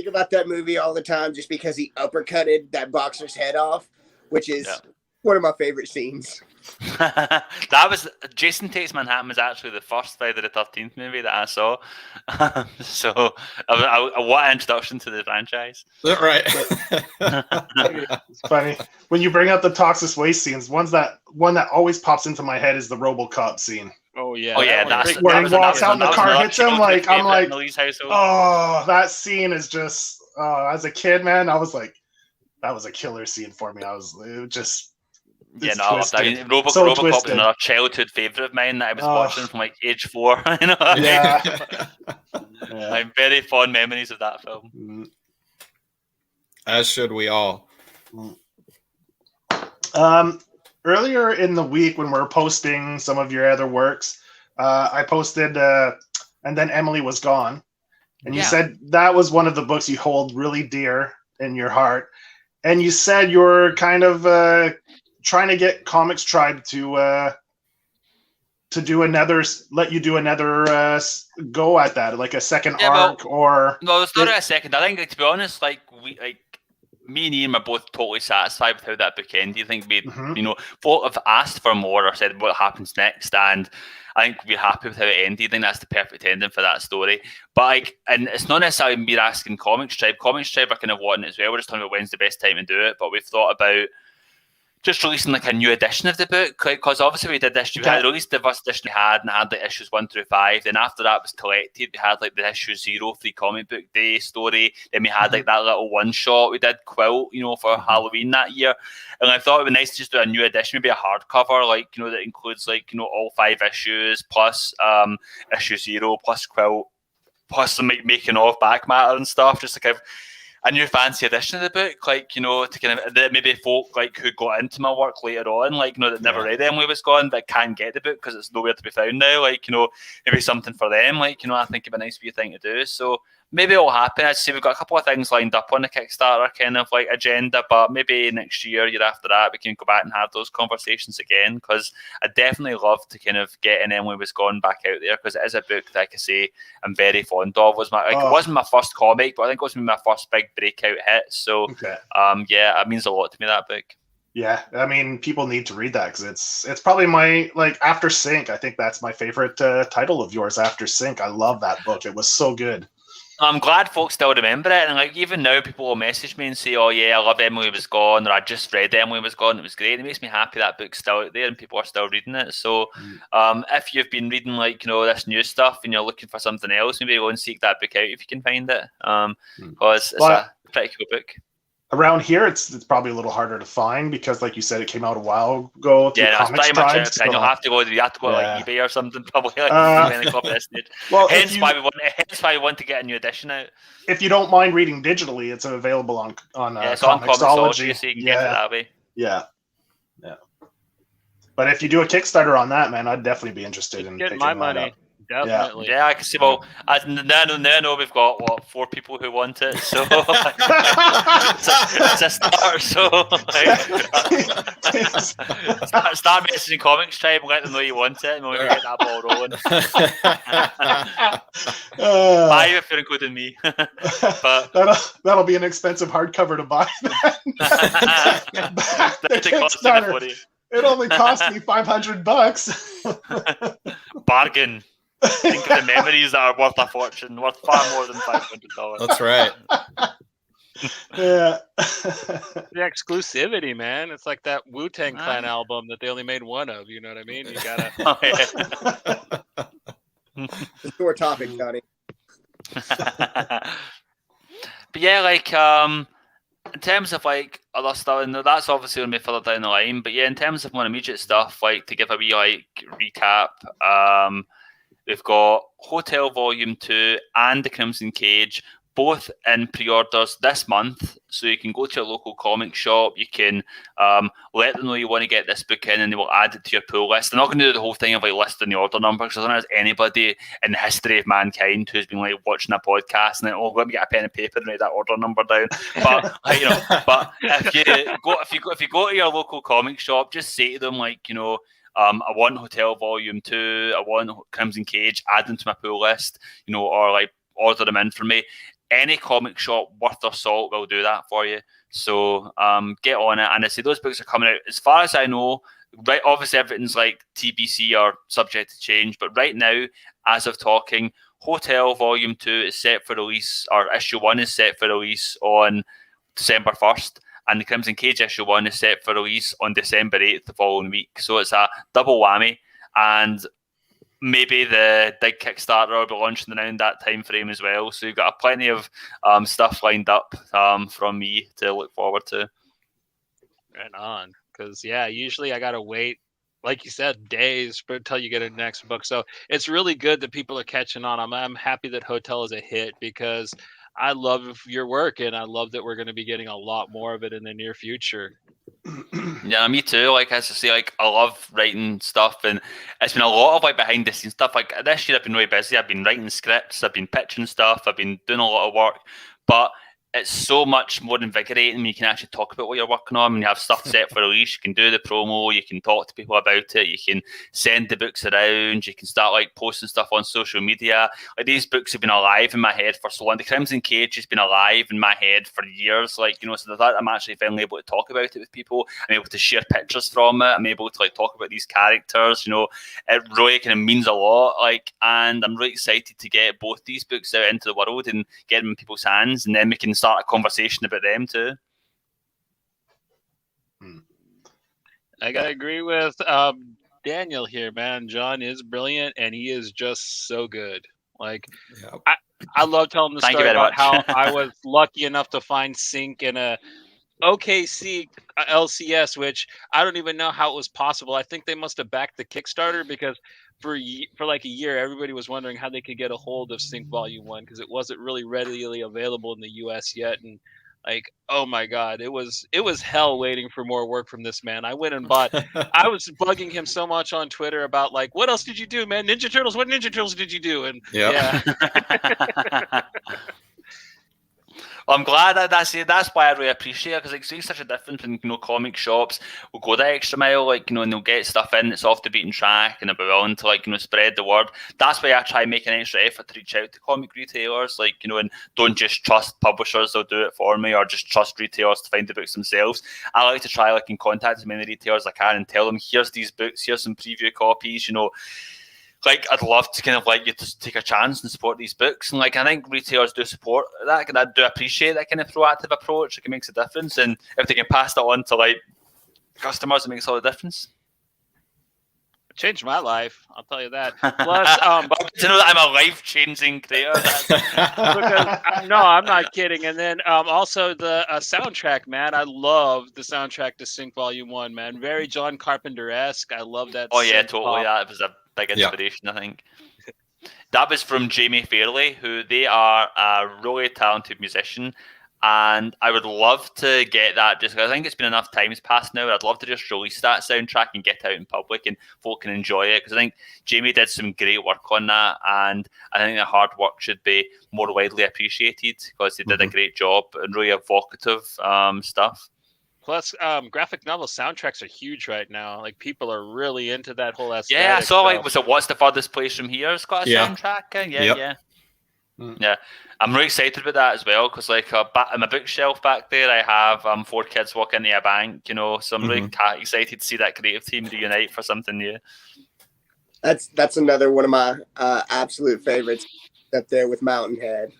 about that movie all the time just because he uppercutted that boxer's head off, which is one of my favorite scenes. That was Jason Takes Manhattan was actually the first Friday the 13th movie that I saw. So what an introduction to the franchise. Right. It's funny. When you bring up the toxic waste scenes, one that always pops into my head is the RoboCop scene. Oh yeah. When he walks out and the car hits him, like I'm like, oh, that scene is just as a kid, man, I was like, that was a killer scene for me. I love that. RoboCop was another childhood favorite of mine that I was watching from like age 4. I have very fond memories of that film. As should we all. earlier in the week when we're posting some of your other works, I posted, and then Emily was gone. And you said that was one of the books you hold really dear in your heart. And you said you're kind of trying to get Comics Tribe to do another, let you do another go at that, like a second arc, or no, it's not a second. I think, like, to be honest, like me and Ian are both totally satisfied with how that book ended. I think we, folk have asked for more or said what happens next, and I think we're happy with how it ended. I think that's the perfect ending for that story. But like, and it's not necessarily me asking Comics Tribe. Comics Tribe are kind of wanting it as well. We're just talking about when's the best time to do it. But we've thought about just releasing like a new edition of the book, because obviously we did this. We had released the first edition we had, and had like issues 1 through 5. Then after that was collected, we had like the issue 0 free comic book day story. Then we had like that little one shot we did Quilt, for Halloween that year. And I thought it would be nice to just do a new edition, maybe a hardcover, like that includes like all 5 issues plus issue 0 plus Quilt plus some making of back matter and stuff, just to kind of a new fancy edition of the book, like, to kind of, that maybe folk like who got into my work later on, like, that never read Emily Was Gone, but can't get the book because it's nowhere to be found now, like, maybe something for them, like, I think it'd be a nice wee thing to do. So maybe it'll happen. I'd say we've got a couple of things lined up on the Kickstarter kind of like agenda, but maybe next year after that, we can go back and have those conversations again, because I definitely love to kind of get an Emily Was Gone back out there, because it is a book that I can say I'm very fond of. It wasn't my first comic, but I think it was my first big breakout hit. So it means a lot to me, that book. Yeah, I mean, people need to read that, because it's probably my, like, After Sync. I think that's my favorite title of yours, After Sync. I love that book. It was so good. I'm glad folks still remember it, and like even now people will message me and say, "Oh yeah, I love Emily Was Gone," or "I just read Emily Was Gone, it was great." It makes me happy that book's still out there and people are still reading it. So if you've been reading like this new stuff and you're looking for something else, maybe go and seek that book out if you can find it, because it's a pretty cool book. Around here, it's probably a little harder to find, because, like you said, it came out a while ago. Yeah, that's pretty much it. So you'll have to go to like eBay or something, probably. Well, hence why we want to get a new edition out. If you don't mind reading digitally, it's available on it's on Comixology, so you can get it that way. Yeah. But if you do a Kickstarter on that, man, I'd definitely be interested in getting my money. Definitely. Yeah, I can see. Well, now I know we've got 4 people who want it, so it's a start. So start messaging Comics Tribe and let them know you want it, and we'll get that ball rolling. 5 if you're including me. But that'll be an expensive hardcover to buy. It only cost me $500. Bargain. Think of the memories that are worth a fortune, worth far more than $500. That's right. Yeah. The exclusivity, man. It's like that Wu-Tang Clan album that they only made one of. You know what I mean? You gotta. The sore topic, Johnny. But yeah, like in terms of like other stuff, and that's obviously going to be further down the line. But yeah, in terms of more immediate stuff, like to give a wee like recap, we've got Hotell Volume 2 and The Crimson Cage, both in pre-orders this month. So you can go to your local comic shop, you can let them know you want to get this book in, and they will add it to your pull list. They're not going to do the whole thing of like listing the order number, because I don't know if there's anybody in the history of mankind who's been like watching a podcast and then, let me get a pen and paper and write that order number down. But but if you go to your local comic shop, just say to them like, I want Hotell Volume 2, I want Crimson Cage, add them to my pull list, or like order them in for me. Any comic shop worth their salt will do that for you. So get on it. And I say those books are coming out, as far as I know, right? Obviously, everything's like TBC or subject to change. But right now, as of talking, Hotell Volume 2 is set for release, or issue 1 is set for release on December 1st. And the Crimson Cage issue 1 is set for release on December 8th the following week. So it's a double whammy. And maybe the big Kickstarter will be launching around that time frame as well. So you've got plenty of stuff lined up from me to look forward to. Right on. Because, usually I got to wait, like you said, days until you get a next book. So it's really good that people are catching on. I'm happy that Hotell is a hit, because I love your work, and I love that we're going to be getting a lot more of it in the near future. Yeah, me too. Like as I say, like I love writing stuff, and it's been a lot of like behind the scenes stuff. Like this year, I've been really busy. I've been writing scripts, I've been pitching stuff, I've been doing a lot of work, but it's so much more invigorating when you can actually talk about what you're working on. When you have stuff set for release, you can do the promo, you can talk to people about it, you can send the books around, you can start like posting stuff on social media. Like these books have been alive in my head for so long. The Crimson Cage has been alive in my head for years. Like, you know, so that I'm actually finally able to talk about it with people. I'm able to share pictures from it. I'm able to like talk about these characters. You know, it really kind of means a lot. Like, and I'm really excited to get both these books out into the world and get them in people's hands, and then we can start a conversation about them too. I gotta agree with Daniel here, man. John is brilliant, and he is just so good. Like, Yep. I love telling the Thank you story very about much. how I was lucky enough to find Sync in a OKC LCS, which I don't even know how it was possible. I think they must have backed the Kickstarter, because for like a year, everybody was wondering how they could get a hold of Sync Volume 1, because it wasn't really readily available in the US yet. And like, oh my God, it was hell waiting for more work from this man. I went and bought. I was bugging him so much on Twitter about like, what else did you do, man? Ninja Turtles. What Ninja Turtles did you do? And Yep. yeah. Well, I'm glad that's why I really appreciate it, because it makes such a difference when, you know, comic shops will go the extra mile, like, you know, and they'll get stuff in that's off the beaten track, and they'll be willing to, like, you know, spread the word. That's why I try and make an extra effort to reach out to comic retailers, like, you know, and don't just trust publishers, they'll do it for me, or just trust retailers to find the books themselves. I like to try, like, and contact as many retailers as I can and tell them, here's these books, here's some preview copies, you know. Like, I'd love to kind of like you to take a chance and support these books. And like, I think retailers do support that, and I do appreciate that kind of proactive approach. Like, it makes a difference. And if they can pass that on to like customers, it makes all the difference. It changed my life, I'll tell you that. Plus, But to know that I'm a life-changing creator. because no, I'm not kidding. And then also the soundtrack, man. I love the soundtrack to Sync Volume 1, man. Very John Carpenter-esque. I love that. Oh yeah, synth totally. pop. That was a big inspiration, I think. That was from Jamie Fairley, who they are a really talented musician. And I would love to get that, just because I think it's been enough times passed now. I'd love to just release that soundtrack and get it out in public and folk can enjoy it, because I think Jamie did some great work on that, and I think the hard work should be more widely appreciated, because they did a great job and really evocative stuff. Plus, graphic novel soundtracks are huge right now. Like, people are really into that whole aesthetic. Yeah, I saw stuff. like, what's the furthest place from here? It's got a soundtrack. Yeah. I'm really excited about that as well, because like on my bookshelf back there, I have 4 Kids Walk Into a Bank, you know, so I'm really excited to see that creative team reunite for something new. That's another one of my absolute favorites, up there with Mountainhead.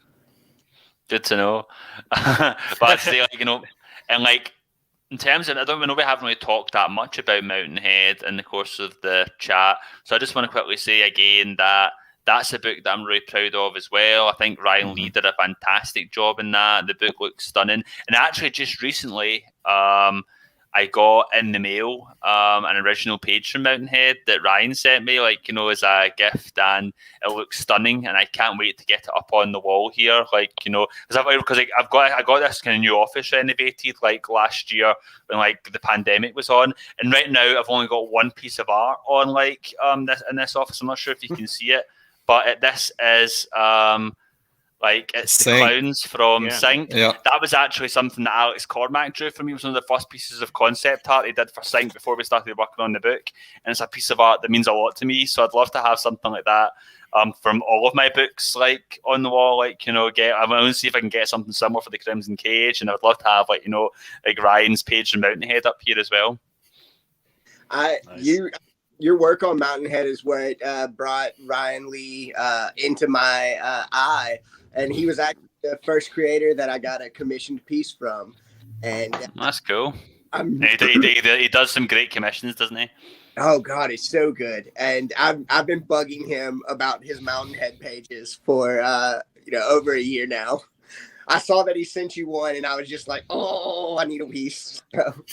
Good to know. But I'd say, like, you know, and like, in terms of, I know we haven't really talked that much about Mountainhead in the course of the chat, so I just want to quickly say again that that's a book that I'm really proud of as well. I think Ryan Lee did a fantastic job in that. The book looks stunning. And actually, just recently, I got in the mail an original page from Mountainhead that Ryan sent me, like, you know, as a gift, and it looks stunning, and I can't wait to get it up on the wall here, like, you know, because I got this kind of new office renovated like last year when like the pandemic was on, and right now I've only got one piece of art on like this office. I'm not sure if you can see it, but this is like, it's the clowns from Sync. Yeah. That was actually something that Alex Cormack drew for me. It was one of the first pieces of concept art he did for Sync before we started working on the book. And it's a piece of art that means a lot to me. So I'd love to have something like that from all of my books, like on the wall. Like, you know, I'm going to see if I can get something similar for the Crimson Cage. And I would love to have, like, you know, like Ryan's page from Mountainhead up here as well. Your work on Mountainhead is what brought Ryan Lee into my eye. And he was actually the first creator that I got a commissioned piece from. And that's cool. He does some great commissions, doesn't he? Oh God, it's so good. And I've been bugging him about his Mountainhead pages for over a year now. I saw that he sent you one, and I was just like, oh, I need a piece. So.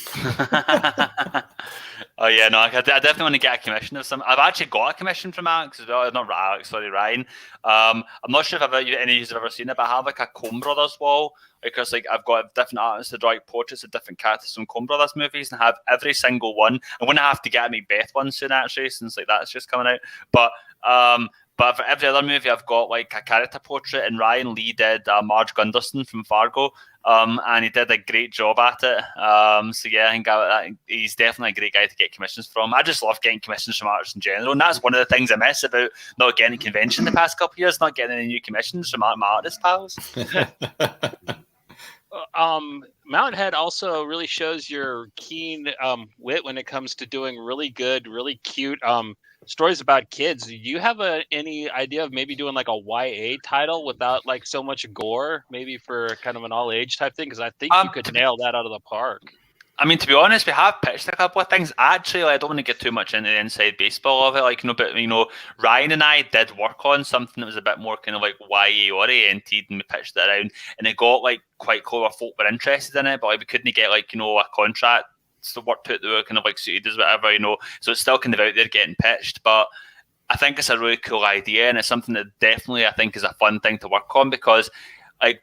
Oh yeah, no, I definitely want to get a commission of some. I've actually got a commission from Alex as well. Not Alex, sorry, Ryan. I'm not sure if any of you have ever seen it, but I have like a Coen Brothers wall because like I've got different artists to draw like portraits of different characters from Coen Brothers movies and have every single one. I'm gonna have to get a Macbeth one soon actually, since like that's just coming out. But for every other movie, I've got like a character portrait, and Ryan Lee did Marge Gunderson from Fargo, and he did a great job at it. So yeah, I think he's definitely a great guy to get commissions from. I just love getting commissions from artists in general, and that's one of the things I miss about not getting a convention the past couple of years, not getting any new commissions from my artist pals. Mountain Head also really shows your keen wit when it comes to doing really good, really cute stories about kids. Do you have any idea of maybe doing like a YA title without like so much gore, maybe for kind of an all age type thing? Because I think you could nail that out of the park. I mean, to be honest, we have pitched a couple of things. Actually, I don't want to get too much into the inside baseball of it, but Ryan and I did work on something that was a bit more kind of like YA oriented, and we pitched it around, and it got like quite cool. Our folk were interested in it, but like, we couldn't get like a contract to work put that were kind of like suited as whatever, So it's still kind of out there getting pitched, but I think it's a really cool idea, and it's something that definitely I think is a fun thing to work on because YA,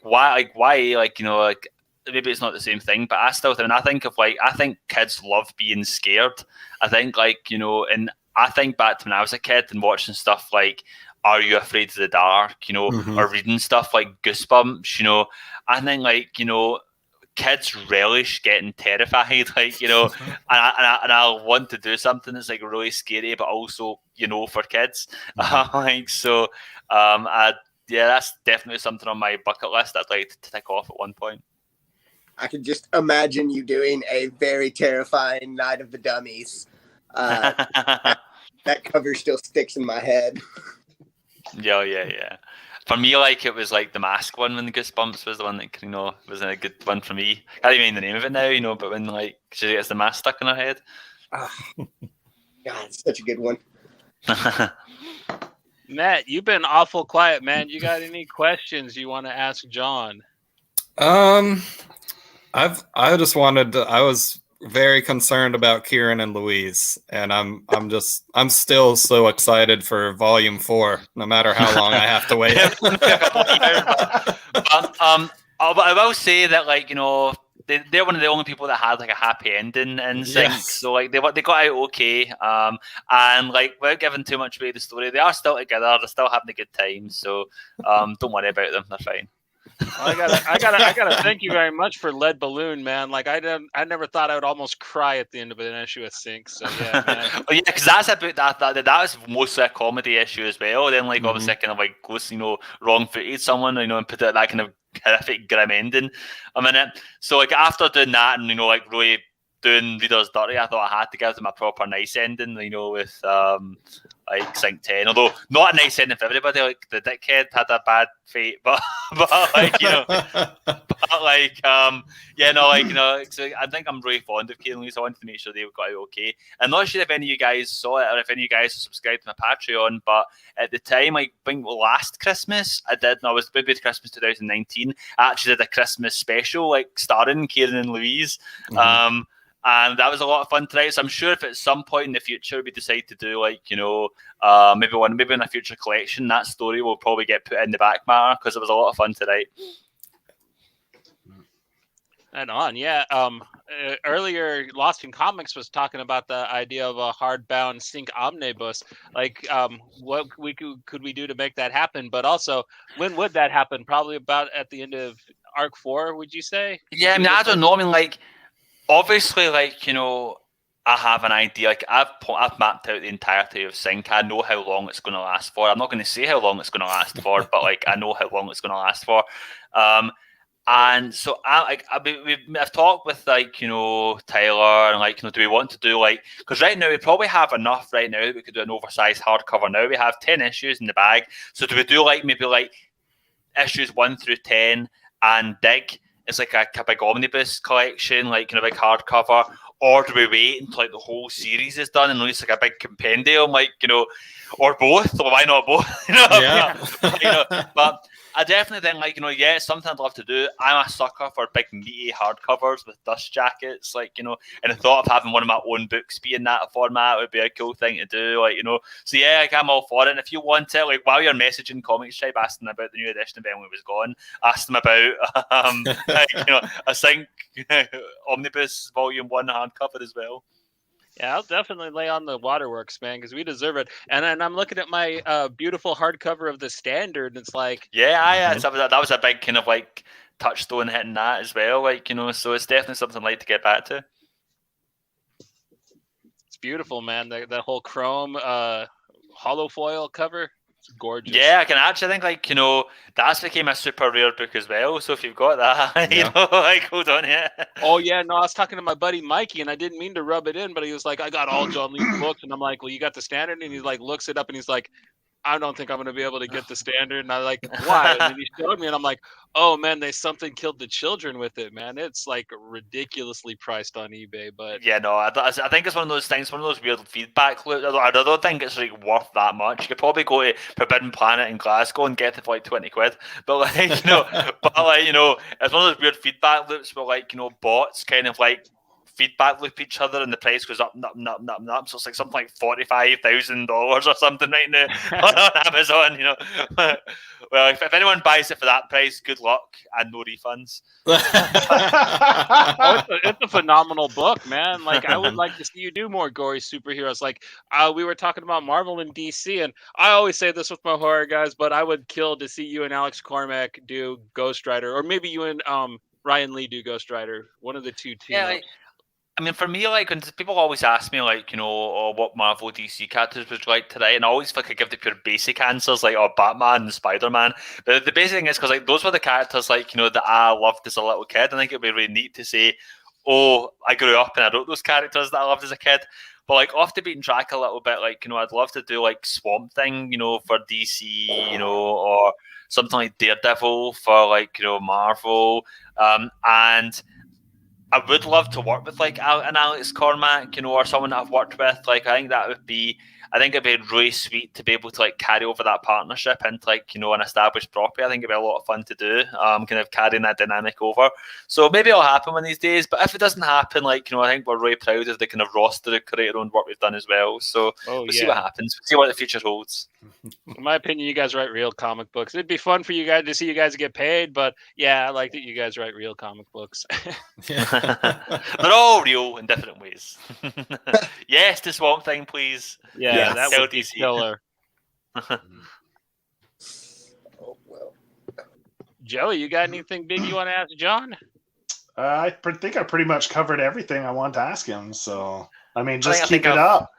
maybe it's not the same thing, but I think kids love being scared. I think and I think back to when I was a kid and watching stuff like Are You Afraid of the Dark, or reading stuff like Goosebumps, I think kids relish getting terrified, and I want to do something that's like really scary, but also, for kids. That's definitely something on my bucket list I'd like to tick off at one point. I could just imagine you doing a very terrifying Night of the Dummies. That cover still sticks in my head. Yeah. For me, it was like the Mask one when the Goosebumps was the one that was a good one for me. I can't even remember the name of it now, but when she gets the mask stuck in her head. God, it's such a good one. Matt, you've been awful quiet, man. You got any questions you want to ask John? I was very concerned about Kieran and Louise, and I'm still so excited for Volume 4, no matter how long I have to wait. I will say that they're one of the only people that had a happy ending in Sync, yes. So they got out okay, and without giving too much away the story, they are still together, they're still having a good time, so don't worry about them, they're fine. I gotta thank you very much for Lead Balloon, man. I never thought I would almost cry at the end of an issue of Sync. So yeah, man. Oh yeah, because that's about that was mostly a comedy issue as well. Then obviously kind of goes wrong footed someone, and put that kind of horrific grim ending a minute. So after doing that and really doing readers dirty, I thought I had to give them a proper nice ending, with Sync 10, although not a nice ending for everybody. The dickhead had a bad fate, so I think I'm really fond of Kieran Lee, so I wanted to make sure they got out okay. I'm not sure if any of you guys saw it or if any of you guys subscribed to my Patreon, but at the time, I think last Christmas, I was maybe Christmas 2019, I actually did a Christmas special, starring Kieran and Louise. And that was a lot of fun tonight. So I'm sure if at some point in the future we decide to do maybe in a future collection, that story will probably get put in the back matter because it was a lot of fun tonight. And on, yeah. Earlier, Lost in Comics was talking about the idea of a hardbound Sync omnibus. What could we do to make that happen? But also, when would that happen? Probably about at the end of Arc 4, would you say? Yeah, I don't know. Obviously, I have an idea. I've mapped out the entirety of Sync. I know how long it's going to last for. I'm not going to say how long it's going to last for, but I know how long it's going to last for. And so I've talked with Tyler and do we want to do because right now we probably have enough right now that we could do an oversized hardcover. Now we have 10 issues in the bag. So do we do maybe issues 1 through 10 and Dig? It's a big omnibus collection, a big hardcover, or do we wait until the whole series is done and release a big compendium, or both? Or why not both? Yeah. But I definitely think, like, yeah, it's something I'd love to do. I'm a sucker for big, meaty hardcovers with dust jackets, like, and the thought of having one of my own books be in that format would be a cool thing to do, like, So, yeah, like, I'm all for it. And if you want it, like, while you're messaging Comics Tribe, ask them about the new edition of When It Was Gone, ask them about, a Sync Omnibus Volume 1 hardcover as well. Yeah, I'll definitely lay on the waterworks, man, because we deserve it. And then I'm looking at my beautiful hardcover of the Standard, and it's like, that was a big kind of like touchstone hitting that as well, like, so it's definitely something I'd like to get back to. It's beautiful, man. The whole chrome hollow foil cover, it's gorgeous. Yeah, I can actually think, like, that's became a super rare book as well. So if you've got that, like, hold on here. Oh yeah, no, I was talking to my buddy Mikey, and I didn't mean to rub it in, but he was like, I got all John Lee's books, and I'm like, well, you got the Standard, and he like looks it up, and he's like, I don't think I'm going to be able to get the Standard. And I'm like, why? And then he showed me, and I'm like, oh, man, Something Killed the Children with it, man. It's like ridiculously priced on eBay. But yeah, no, I think it's one of those things, one of those weird feedback loops. I don't think it's like worth that much. You could probably go to Forbidden Planet in Glasgow and get it for like 20 quid. But like, it's one of those weird feedback loops where, like, bots kind of like feedback loop each other and the price goes up and up and up and up and up. So it's like something like $45,000 or something right now on Amazon, Well, if anyone buys it for that price, good luck and no refunds. It's a phenomenal book, man. Like, I would like to see you do more gory superheroes. Like, we were talking about Marvel and DC, and I always say this with my horror guys, but I would kill to see you and Alex Cormack do Ghost Rider, or maybe you and Ryan Lee do Ghost Rider. One of the two team ups. I mean, for me, like, when people always ask me, like, what Marvel DC characters would you like today, and I always like give the pure basic answers, like, Batman and Spider-Man. But the basic thing is because, like, those were the characters, like, that I loved as a little kid. I think it'd be really neat to say, oh, I grew up and I wrote those characters that I loved as a kid. But, like, off the beaten track a little bit, like, I'd love to do, like, Swamp Thing, for DC, or something like Daredevil for, like, Marvel, and I would love to work with, like, an Alex Cormack, or someone that I've worked with. Like, I think it'd be really sweet to be able to, like, carry over that partnership into, like, an established property. I think it'd be a lot of fun to do, kind of carrying that dynamic over. So maybe it'll happen one of these days. But if it doesn't happen, like, I think we're really proud of the kind of roster of creator-owned work we've done as well. So we'll see what happens. We'll see what the future holds. In my opinion, you guys write real comic books. It'd be fun for you guys to see you guys get paid, but yeah, I like that you guys write real comic books. They're all real in different ways. Yes, to Swamp Thing, please. Yeah, that would be killer. Oh, well. Joey, you got anything big you want to ask John? I think I pretty much covered everything I wanted to ask him. So, I mean, just keep it up.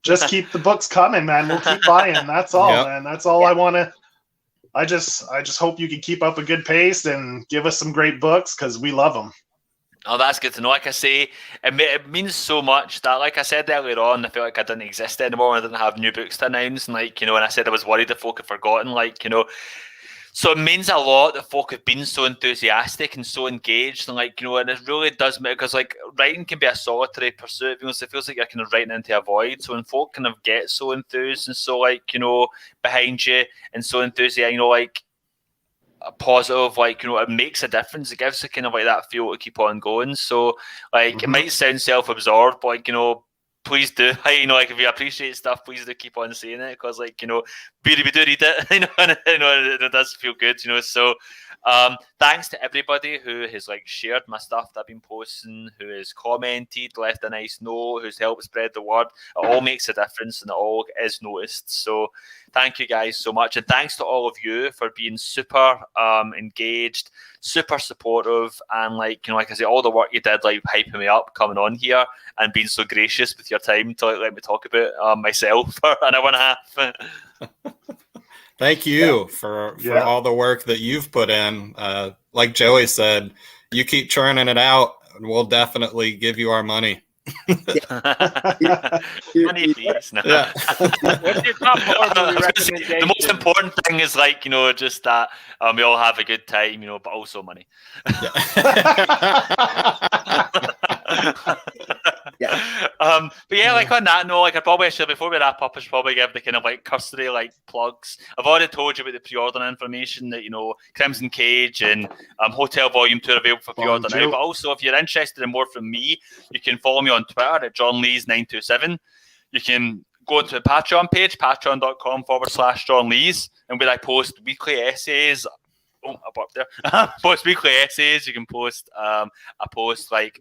Just keep the books coming, man. We'll keep buying. That's all, man. That's all I want to. I just hope you can keep up a good pace and give us some great books because we love them. Oh, that's good to know. Like I say, it means so much that, like I said earlier on, I feel like I didn't exist anymore. I didn't have new books to announce. And, like, and I said I was worried that folk had forgotten, like, So it means a lot that folk have been so enthusiastic and so engaged. And, like, and it really does matter because, like, writing can be a solitary pursuit. It feels like you're kind of writing into a void. So when folk kind of get so enthused and so, like, behind you and so enthusiastic, like, positive, like, it makes a difference. It gives you kind of like that feel to keep on going. So, like, it might sound self-absorbed, but, like, please do. Like, if you appreciate stuff, please do keep on saying it because, like, we do read it, and it does feel good, So, thanks to everybody who has, like, shared my stuff that I've been posting, who has commented, left a nice note, who's helped spread the word. It all makes a difference and it all is noticed. So, thank you guys so much, and thanks to all of you for being super engaged, super supportive, and, like, like I say, all the work you did, like, hyping me up, coming on here, and being so gracious with your time to, like, let me talk about myself for an hour and a half. Thank you for all the work that you've put in. Like Joey said, you keep churning it out, and we'll definitely give you our money. Money, please. No. Yeah. What's your top horror movie recommendation? The most important thing is, like, just that we all have a good time, but also money. Yeah. But yeah, like on that note, like I probably should, before we wrap up, I should probably give the kind of like cursory like plugs. I've already told you about the pre-order information that, you know, Crimson Cage and Hotell Volume 2 are available for pre-order now. But also, if you're interested in more from me, you can follow me on Twitter at JohnLees927. You can go to the Patreon page, patreon.com/John Lees, and where I post weekly essays. Oh, up there. Post weekly essays. You can post. I post like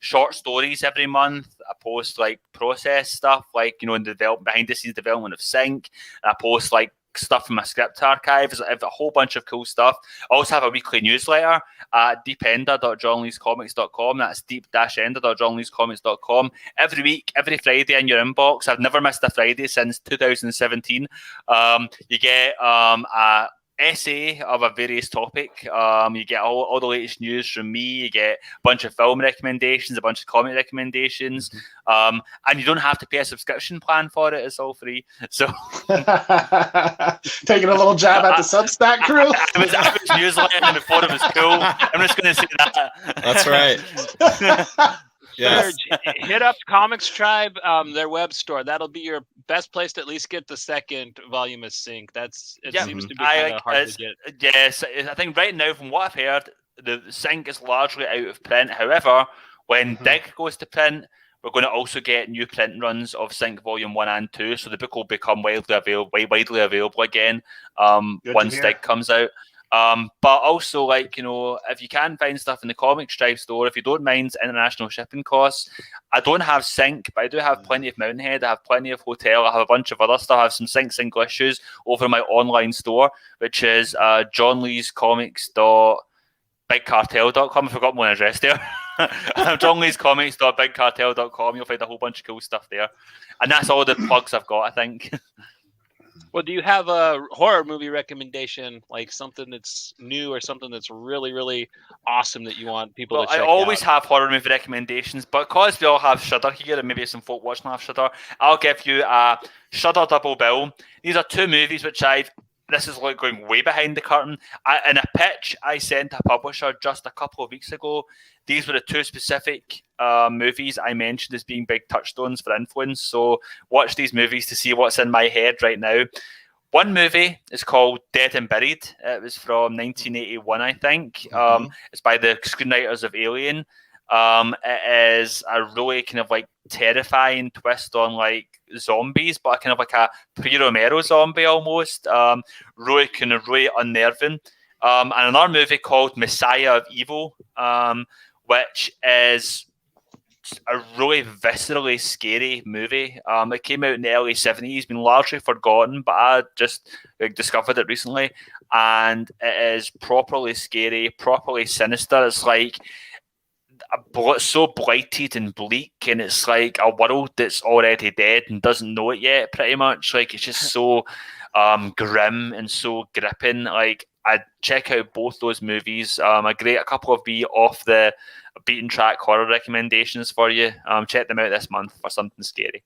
short stories every month. I post like process stuff, like, you know, in the behind the scenes development of Sync. And I post like stuff from my script archives. I have a whole bunch of cool stuff. I also have a weekly newsletter at deepender.johnleescomics.com. That's deep-ender.johnleescomics.com. Every week, every Friday in your inbox. I've never missed a Friday since 2017. You get a essay of a various topic. You get all the latest news from me. You get a bunch of film recommendations, a bunch of comic recommendations, and you don't have to pay a subscription plan for it. It's all free. So taking a little jab at the Substack crew. I was newsletter before it was cool. I'm just going to say that. That's right. Yes. Hit up Comics Tribe, their web store. That'll be your best place to at least get the second volume of Sync. Seems to be kind of hard to get. Yes, I think right now, from what I've heard, the Sync is largely out of print. However, when Dig goes to print, we're going to also get new print runs of Sync Volume 1 and 2, so the book will become widely available again once Dig comes out. But also, like, you know, if you can find stuff in the Comics Tribe store, if you don't mind international shipping costs, I don't have Sync, but I do have plenty of Mountainhead. I have plenty of Hotell. I have a bunch of other stuff. I have some Sync single issues over my online store, which is johnleescomics.bigcartel.com. I forgot my address there. johnleescomics.bigcartel.com. You'll find a whole bunch of cool stuff there. And that's all the plugs I've got, I think. Well, do you have a horror movie recommendation, like something that's new or something that's really, really awesome that you want people to check out? I always have horror movie recommendations, but because we all have Shudder here, and maybe some folk watching have Shudder, I'll give you a Shudder double bill. These are two movies which this is like going way behind the curtain. In a pitch I sent a publisher just a couple of weeks ago, these were the two specific movies I mentioned as being big touchstones for influence. So watch these movies to see what's in my head right now. One movie is called Dead and Buried. It was from 1981, I think. It's by the screenwriters of Alien. It is a really kind of like terrifying twist on like zombies, but kind of like a pre-Romero zombie almost. Really unnerving. And another movie called Messiah of Evil, which is a really viscerally scary movie. It came out in the early 70s, been largely forgotten, but I just discovered it recently, and it is properly scary, properly sinister. It's like so blighted and bleak, and it's like a world that's already dead and doesn't know it yet, pretty much. Like, it's just so grim and so gripping. Like, I'd check out both those movies. A couple of off the beaten track horror recommendations for you. Check them out this month for something scary.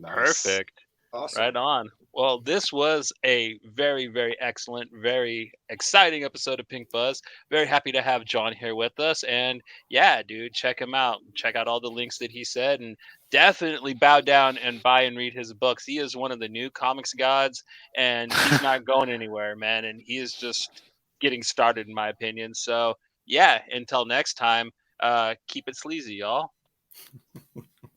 Perfect. Awesome. Right on. Well, this was a very, very excellent, very exciting episode of Pink Buzz. Very happy to have John here with us. And yeah, dude, check him out. Check out all the links that he said, and definitely bow down and buy and read his books. He is one of the new comics gods, and he's not going anywhere, man. And he is just getting started, in my opinion. So yeah, until next time, keep it sleazy, y'all.